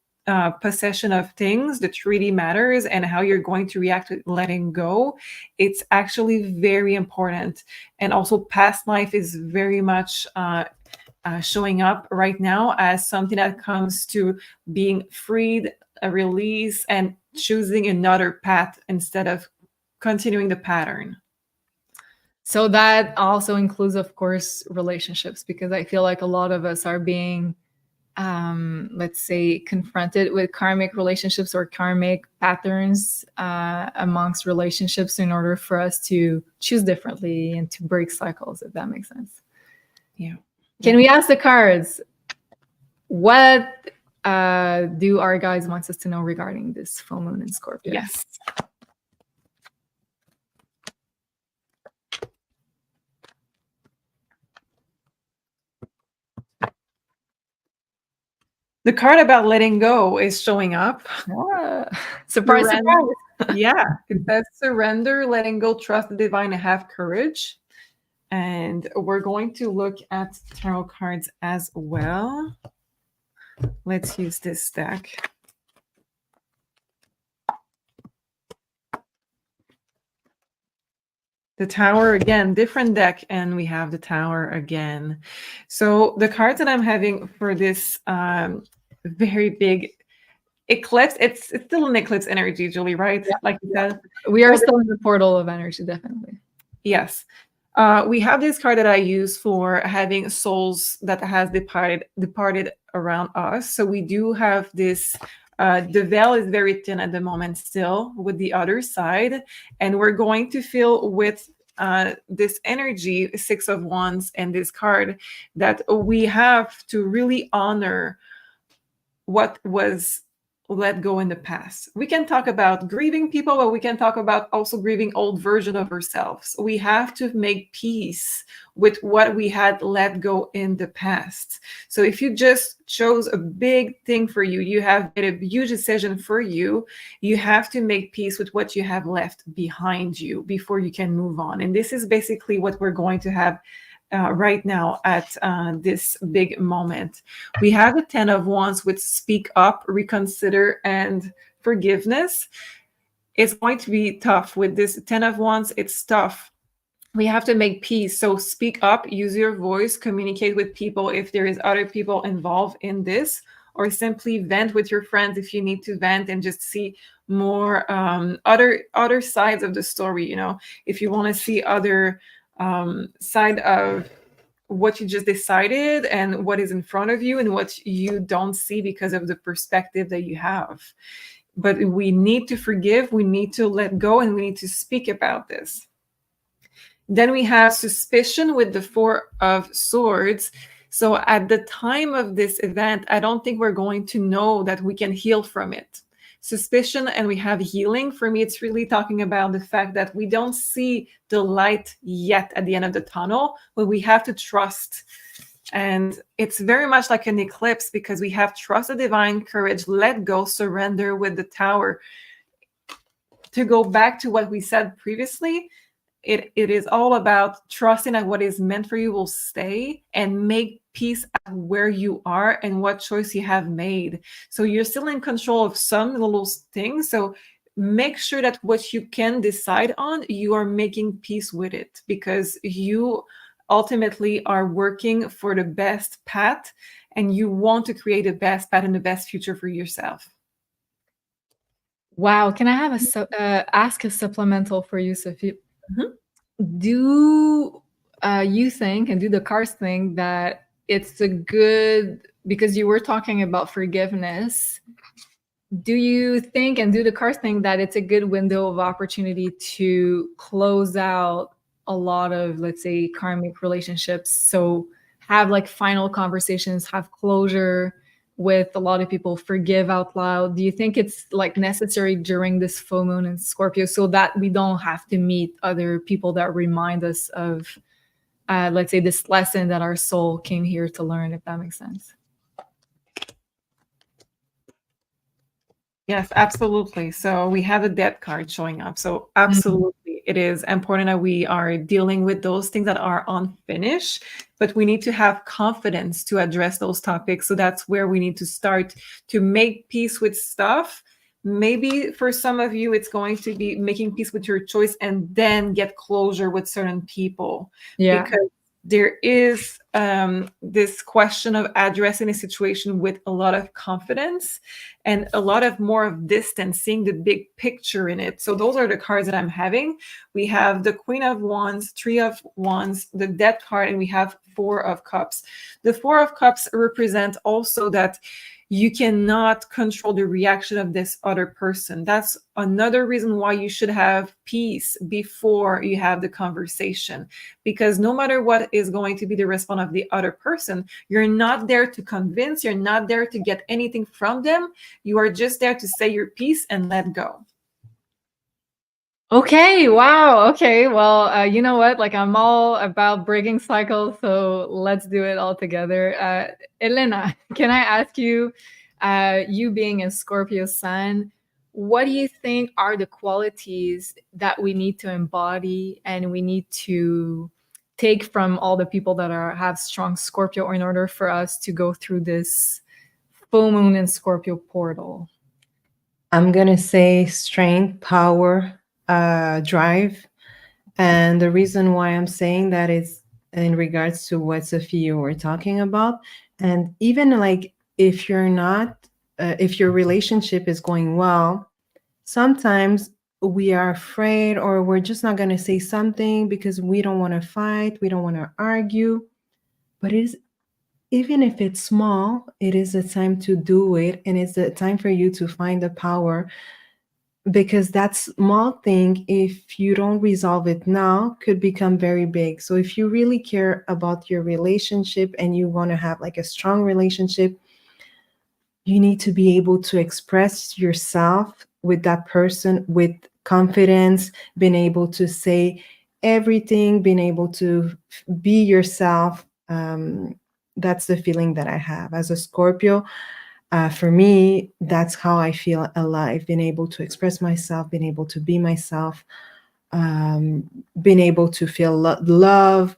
possession of things, the 3D matters, and how you're going to react to letting go, it's actually very important. And also past life is very much showing up right now as something that comes to being freed, a release, and choosing another path instead of continuing the pattern. So that also includes, of course, relationships, because I feel like a lot of us are being let's say, confronted with karmic relationships or karmic patterns amongst relationships in order for us to choose differently and to break cycles, if that makes sense. Yeah. Can we ask the cards, what do our guides want us to know regarding this full moon in Scorpio? Yes. The card about letting go is showing up. Surprise, surprise. Yeah, it says surrender, letting go, trust the divine, and have courage. And we're going to look at tarot cards as well. Let's use this deck. The Tower again, different deck, and we have the Tower again. So the cards that I'm having for this very big eclipse, it's still an eclipse energy, Julie, right? Yeah. Like you said. We are still in the portal of energy, definitely. Yes. We have this card that I use for having souls that has departed around us. So we do have this, the veil is very thin at the moment still with the other side. And we're going to feel with this energy, Six of Wands, and this card, that we have to really honor what was let go in the past. We can talk about grieving people, but we can talk about also grieving old version of ourselves. We have to make peace with what we had let go in the past. So if you just chose a big thing for you, you have made a huge decision for you, you have to make peace with what you have left behind you before you can move on. And this is basically what we're going to have right now at this big moment. We have the 10 of Wands with speak up, reconsider, and forgiveness. It's going to be tough with this 10 of Wands. It's tough. We have to make peace. So speak up, use your voice, communicate with people if there is other people involved in this, or simply vent with your friends if you need to vent and just see more other sides of the story. You know, if you want to see other side of what you just decided and what is in front of you and what you don't see because of the perspective that you have. But we need to forgive, we need to let go, and we need to speak about this. Then we have suspicion with the Four of Swords. So at the time of this event, I don't think we're going to know that we can heal from it. Suspicion, and we have healing. For me, it's really talking about the fact that we don't see the light yet at the end of the tunnel, but we have to trust. And it's very much like an eclipse, because we have trust the divine, courage, let go, surrender with the Tower. To go back to what we said previously, it is all about trusting that what is meant for you will stay, and make peace at where you are and what choice you have made. So you're still in control of some little things. So make sure that what you can decide on, you are making peace with it, because you ultimately are working for the best path, and you want to create the best path and the best future for yourself. Wow. Can I have ask a supplemental for you, Sophie? Mhm. Do you think, and do the cards think that it's a good, because you were talking about forgiveness, do you think, and do the cards think that it's a good window of opportunity to close out a lot of, let's say, karmic relationships? So have like final conversations, have closure with a lot of people, forgive out loud. Do you think it's like necessary during this full moon in Scorpio, so that we don't have to meet other people that remind us of, let's say, this lesson that our soul came here to learn, if that makes sense? Yes, absolutely. So we have a death card showing up. So absolutely, it is important that we are dealing with those things that are unfinished, but we need to have confidence to address those topics. So that's where we need to start to make peace with stuff. Maybe for some of you, it's going to be making peace with your choice and then get closure with certain people. Yeah. Because there is this question of addressing a situation with a lot of confidence and a lot of more of distance, seeing the big picture in it. So those are the cards that I'm having. We have the Queen of Wands, Three of Wands, the Death card, and we have Four of Cups. The Four of Cups represent also that you cannot control the reaction of this other person. That's another reason why you should have peace before you have the conversation, because no matter what is going to be the response of the other person, you're not there to convince, you're not there to get anything from them. You are just there to say your piece and let go. Okay, wow. Okay, well, you know what? Like, I'm all about breaking cycles, so let's do it all together. Elena, can I ask you, you being a Scorpio sun, what do you think are the qualities that we need to embody and we need to take from all the people that have strong Scorpio in order for us to go through this full moon in Scorpio portal? I'm going to say strength, power, drive. And the reason why I'm saying that is in regards to what Sophie you were talking about. And even like if you're not, if your relationship is going well, sometimes we are afraid or we're just not going to say something because we don't want to fight, we don't want to argue. But it is, even if it's small, it is a time to do it. And it's a time for you to find the power, because that small thing, if you don't resolve it now, could become very big. So if you really care about your relationship and you want to have like a strong relationship, you need to be able to express yourself with that person with confidence, being able to say everything, being able to be yourself. That's the feeling that I have as a Scorpio. For me, that's how I feel alive, being able to express myself, being able to be myself, being able to feel love,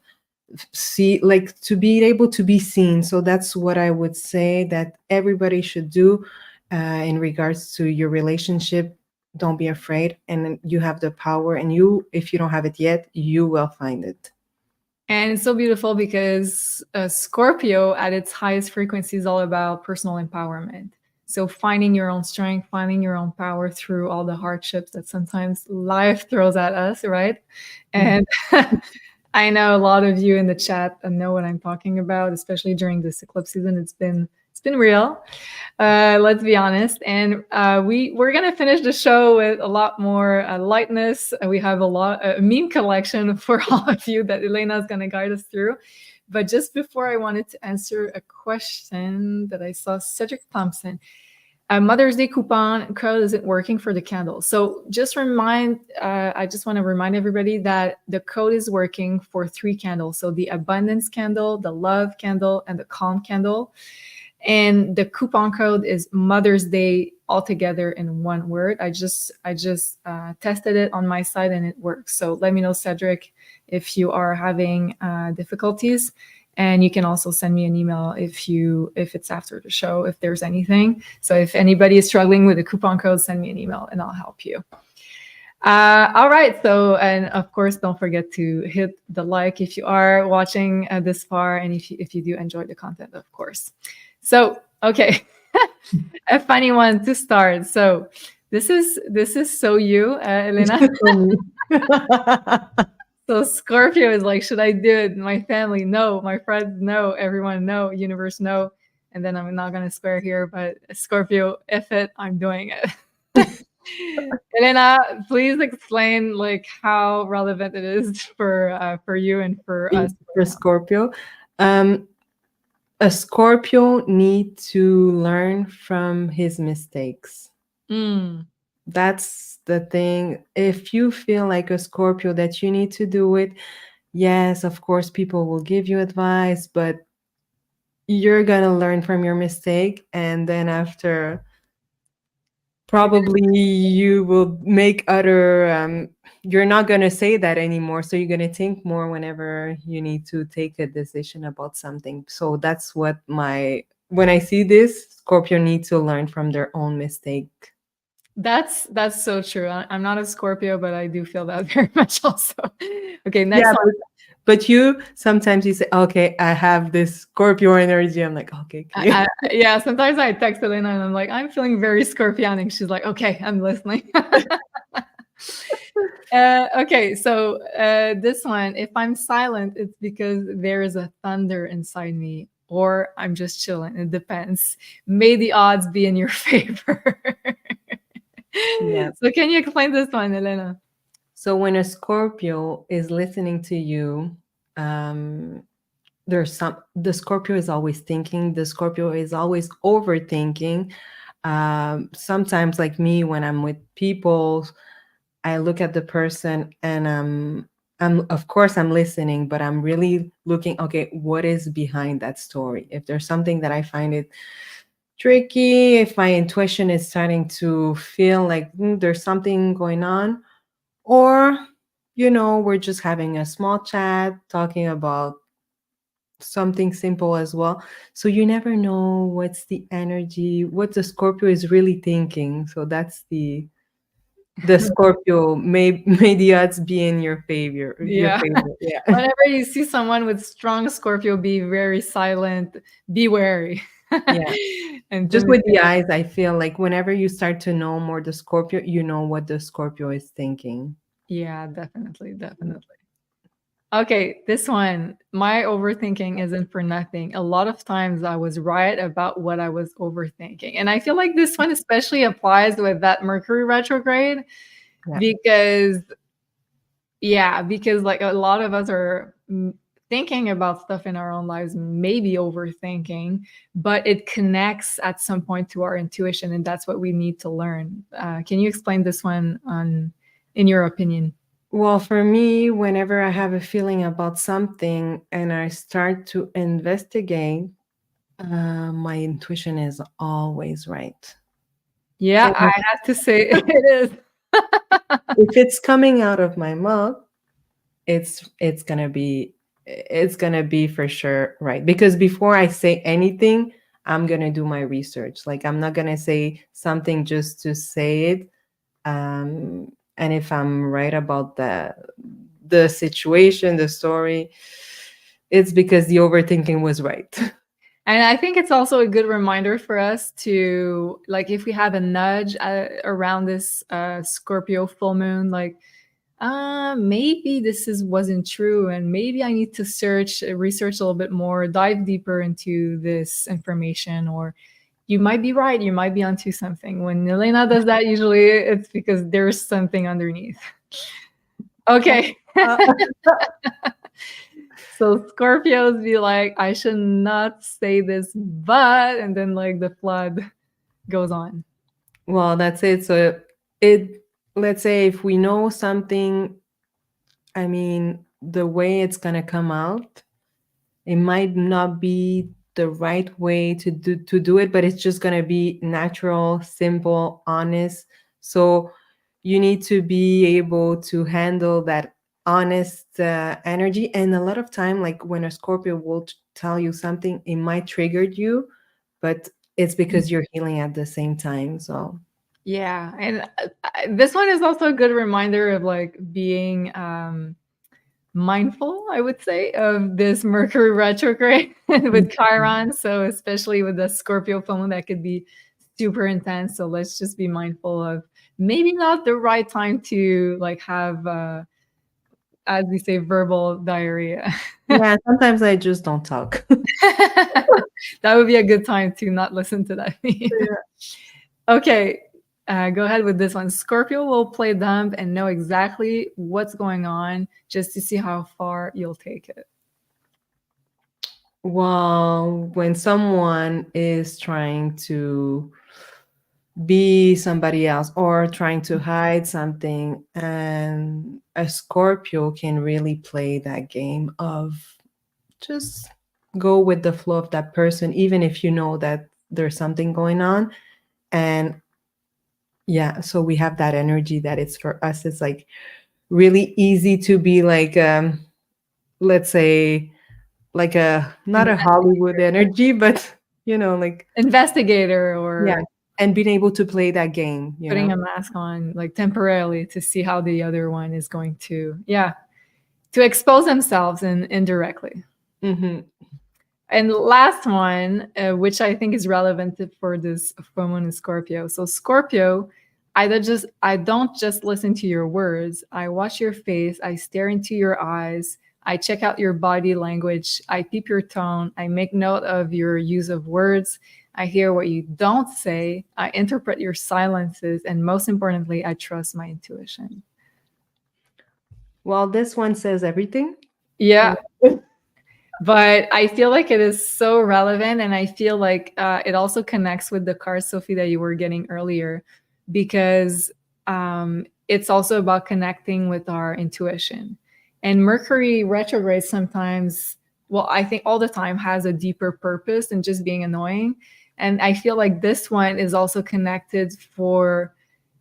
see, like to be able to be seen. So that's what I would say that everybody should do in regards to your relationship. Don't be afraid, and you have the power, and you, if you don't have it yet, you will find it. And it's so beautiful because Scorpio at its highest frequency is all about personal empowerment. So finding your own strength, finding your own power through all the hardships that sometimes life throws at us, right? And I know a lot of you in the chat know what I'm talking about, especially during this eclipse season. It's been real. Let's be honest. And we're gonna finish the show with a lot more lightness. We have a meme collection for all of you that Elena is gonna guide us through. But just before, I wanted to answer a question that I saw. Cedric Thompson. Mother's Day coupon code isn't working for the candle. So just I just want to remind everybody that the code is working for 3 candles. So the abundance candle, the love candle, and the calm candle. And the coupon code is Mother's Day all together in one word. I just tested it on my side and it works. So let me know, Cedric, if you are having difficulties. And you can also send me an email if it's after the show, if there's anything. So if anybody is struggling with the coupon code, send me an email and I'll help you. All right. So, and of course, don't forget to hit the like if you are watching this far, and if you do enjoy the content, of course. So, okay, a funny one to start. So, this is so you, Elena. So Scorpio is like, should I do it? My family, no. My friends, no. Everyone, no. Universe, no. And then I'm not gonna swear here, but Scorpio, if it, I'm doing it. Elena, please explain like how relevant it is for you and for us. For Scorpio. A Scorpio needs to learn from his mistakes. Mm. That's the thing. If you feel like a Scorpio that you need to do it, yes, of course, people will give you advice, but you're going to learn from your mistake. And then after, probably you will make other, you're not going to say that anymore. So you're going to think more whenever you need to take a decision about something. So that's what when I see this, Scorpio needs to learn from their own mistake. That's so true. I'm not a Scorpio, but I do feel that very much also. Okay, next one. But sometimes you say, okay, I have this Scorpio energy. I'm like, okay. Yeah, sometimes I text Elena and I'm like, I'm feeling very Scorpionic. She's like, okay, I'm listening. Okay, so this one, if I'm silent, it's because there is a thunder inside me, or I'm just chilling. It depends. May the odds be in your favor. Yeah. So can you explain this one, Elena? So when a Scorpio is listening to you, the Scorpio is always thinking. The Scorpio is always overthinking. Sometimes, like me, when I'm with people, I look at the person and I'm of course I'm listening, but I'm really looking, okay, what is behind that story? If there's something that I find it tricky, if my intuition is starting to feel like there's something going on, or we're just having a small chat talking about something simple as well. So you never know what's the energy, what the Scorpio is really thinking. So that's the Scorpio. May the odds be in your favor. Yeah. Yeah. Whenever you see someone with strong Scorpio, be very silent, be wary. Yeah. And just with the eyes, I feel like whenever you start to know more the Scorpio, you know what the Scorpio is thinking. Yeah, definitely. Okay, this one, my overthinking isn't for nothing. A lot of times I was right about what I was overthinking. And I feel like this one especially applies with that Mercury retrograde because like a lot of us are thinking about stuff in our own lives, maybe overthinking, but it connects at some point to our intuition, and that's what we need to learn. Can you explain this one in your opinion? Well, for me, whenever I have a feeling about something and I start to investigate, my intuition is always right. Yeah, I have to say it is. If it's coming out of my mouth, it's gonna be for sure right. Because before I say anything, I'm gonna do my research. Like I'm not gonna say something just to say it. And if I'm right about the situation, the story, it's because the overthinking was right. And I think it's also a good reminder for us to, like, if we have a nudge around this Scorpio full moon, like, maybe this wasn't true, and maybe I need to research a little bit more, dive deeper into this information, or you might be right, you might be onto something. When Elena does that, usually it's because there's something underneath. Okay. So Scorpios be like, I should not say this, but, and then like the flood goes on. Well, that's it. So let's say if we know something, I mean, the way it's going to come out, it might not be the right way to do it, but it's just gonna be natural, simple, honest. So you need to be able to handle that honest energy. And a lot of time, like when a Scorpio will tell you something, it might trigger you, but it's because you're healing at the same time. So Yeah, and this one is also a good reminder of like being mindful, I would say, of this Mercury retrograde with Chiron. So especially with the Scorpio full moon, that could be super intense. So let's just be mindful of maybe not the right time to like have, as we say, verbal diarrhea. yeah, sometimes I just don't talk. That would be a good time to not listen to that theme. Yeah. Okay, go ahead with this one. Scorpio will play dumb and know exactly what's going on just to see how far you'll take it. Well, when someone is trying to be somebody else or trying to hide something, and a Scorpio can really play that game of just go with the flow of that person, even if you know that there's something going on. And yeah, so we have that energy that it's for us, it's like really easy to be like, let's say, like a not a Hollywood energy, but like Investigator or yeah, and being able to play that game, putting a mask on like temporarily to see how the other one is going to, yeah, to expose themselves indirectly. Hmm. And last one, which I think is relevant for this full moon in Scorpio. So Scorpio, I don't just listen to your words. I watch your face. I stare into your eyes. I check out your body language. I peep your tone. I make note of your use of words. I hear what you don't say. I interpret your silences. And most importantly, I trust my intuition. Well, this one says everything. Yeah. But I feel like it is so relevant. And I feel like it also connects with the card, Sophie, that you were getting earlier, because it's also about connecting with our intuition. And Mercury retrograde sometimes, well, I think all the time, has a deeper purpose than just being annoying. And I feel like this one is also connected for,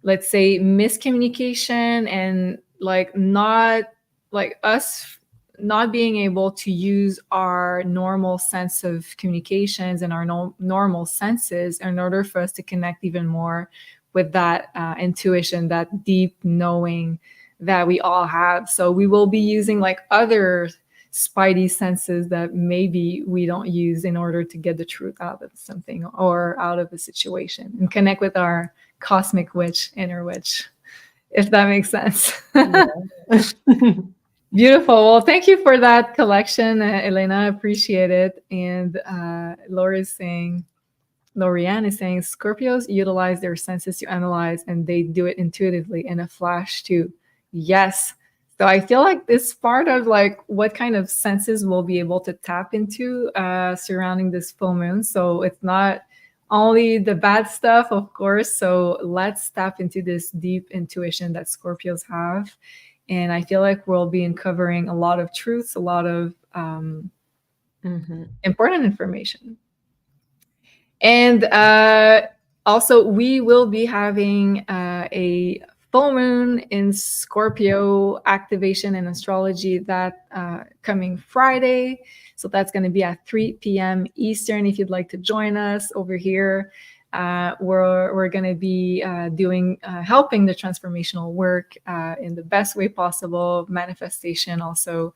let's say, miscommunication and like not like us not being able to use our normal sense of communications and our normal senses in order for us to connect even more with that intuition, that deep knowing that we all have. So we will be using like other spidey senses that maybe we don't use in order to get the truth out of something or out of a situation and connect with our cosmic witch, inner witch, if that makes sense. Yeah. Beautiful. Well, thank you for that collection, Elena. Appreciate it. And Lorianne is saying, Scorpios utilize their senses to analyze, and they do it intuitively in a flash too. Yes. So I feel like this part of like what kind of senses we'll be able to tap into surrounding this full moon. So it's not only the bad stuff, of course. So let's tap into this deep intuition that Scorpios have. And I feel like we'll be uncovering a lot of truths, a lot of important information. And also, we will be having a full moon in Scorpio activation and astrology that coming Friday. So that's going to be at 3 p.m. Eastern. If you'd like to join us over here, we're going to be doing helping the transformational work in the best way possible, manifestation also.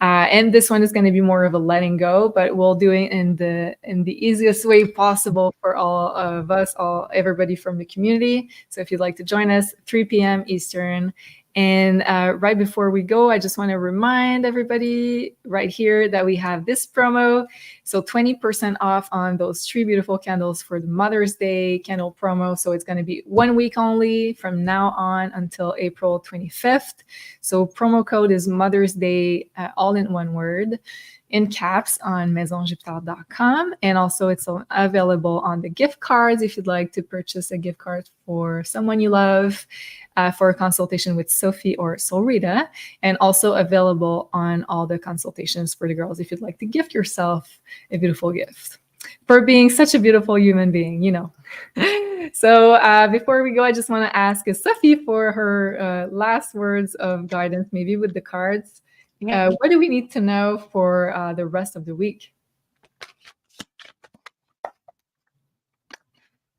And this one is going to be more of a letting go, but we'll do it in the easiest way possible for all of us, everybody from the community. So if you'd like to join us, 3 p.m. Eastern. And right before we go, I just want to remind everybody right here that we have this promo. So 20% off on those 3 beautiful candles for the Mother's Day candle promo. So it's going to be 1 week only from now on until April 25th. So promo code is Mother's Day, all in one word, in caps on maisonjupiter.com. And also it's available on the gift cards if you'd like to purchase a gift card for someone you love. for a consultation with Sophie or Solreta, and also available on all the consultations for the girls if you'd like to gift yourself a beautiful gift for being such a beautiful human being, you know. So before we go, I just want to ask Sophie for her last words of guidance, maybe with the cards. What do we need to know for the rest of the week?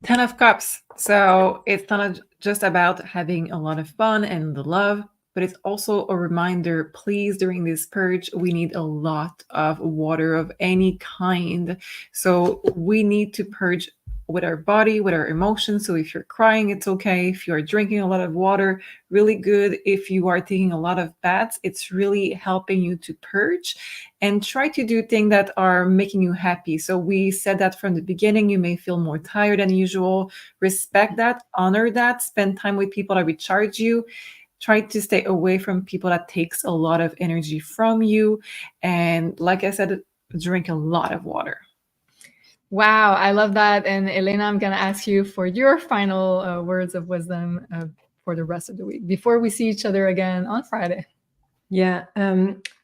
10 of Cups. So it's not just about having a lot of fun and the love, but it's also a reminder, please, during this purge, we need a lot of water of any kind. So we need to purge with our body, with our emotions. So if you're crying, it's okay. If you're drinking a lot of water, really good. If you are taking a lot of baths, it's really helping you to purge, and try to do things that are making you happy. So we said that from the beginning, you may feel more tired than usual. Respect that, honor that, spend time with people that recharge you. Try to stay away from people that takes a lot of energy from you. And like I said, drink a lot of water. Wow, I love that. And Elena, I'm going to ask you for your final words of wisdom for the rest of the week before we see each other again on Friday. Yeah.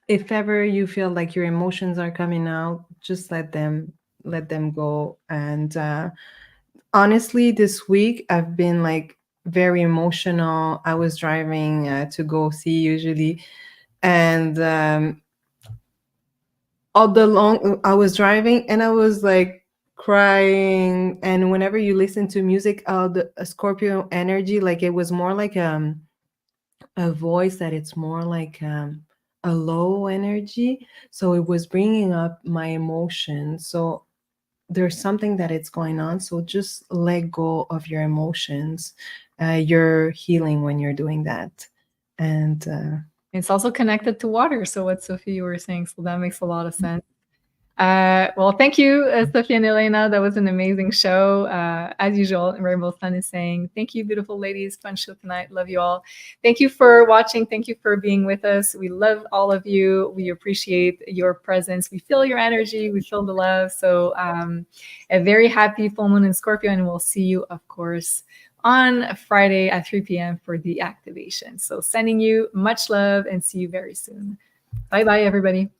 If ever you feel like your emotions are coming out, just let them go. And honestly, this week I've been like very emotional. I was driving to go see usually, and all the long I was driving and I was like crying. And whenever you listen to music, the Scorpio energy, like it was more like a voice that it's more like a low energy, so it was bringing up my emotions. So there's something that it's going on, so just let go of your emotions. You're healing when you're doing that. And it's also connected to water, so what Sophie you were saying, so that makes a lot of sense. Well, thank you, Sophie and Elena. That was an amazing show. As usual, Rainbow Sun is saying, thank you, beautiful ladies. Fun show tonight. Love you all. Thank you for watching. Thank you for being with us. We love all of you. We appreciate your presence. We feel your energy. We feel the love. So a very happy full moon in Scorpio, and we'll see you, of course, on Friday at 3 p.m. for the activation. So sending you much love and see you very soon. Bye-bye, everybody.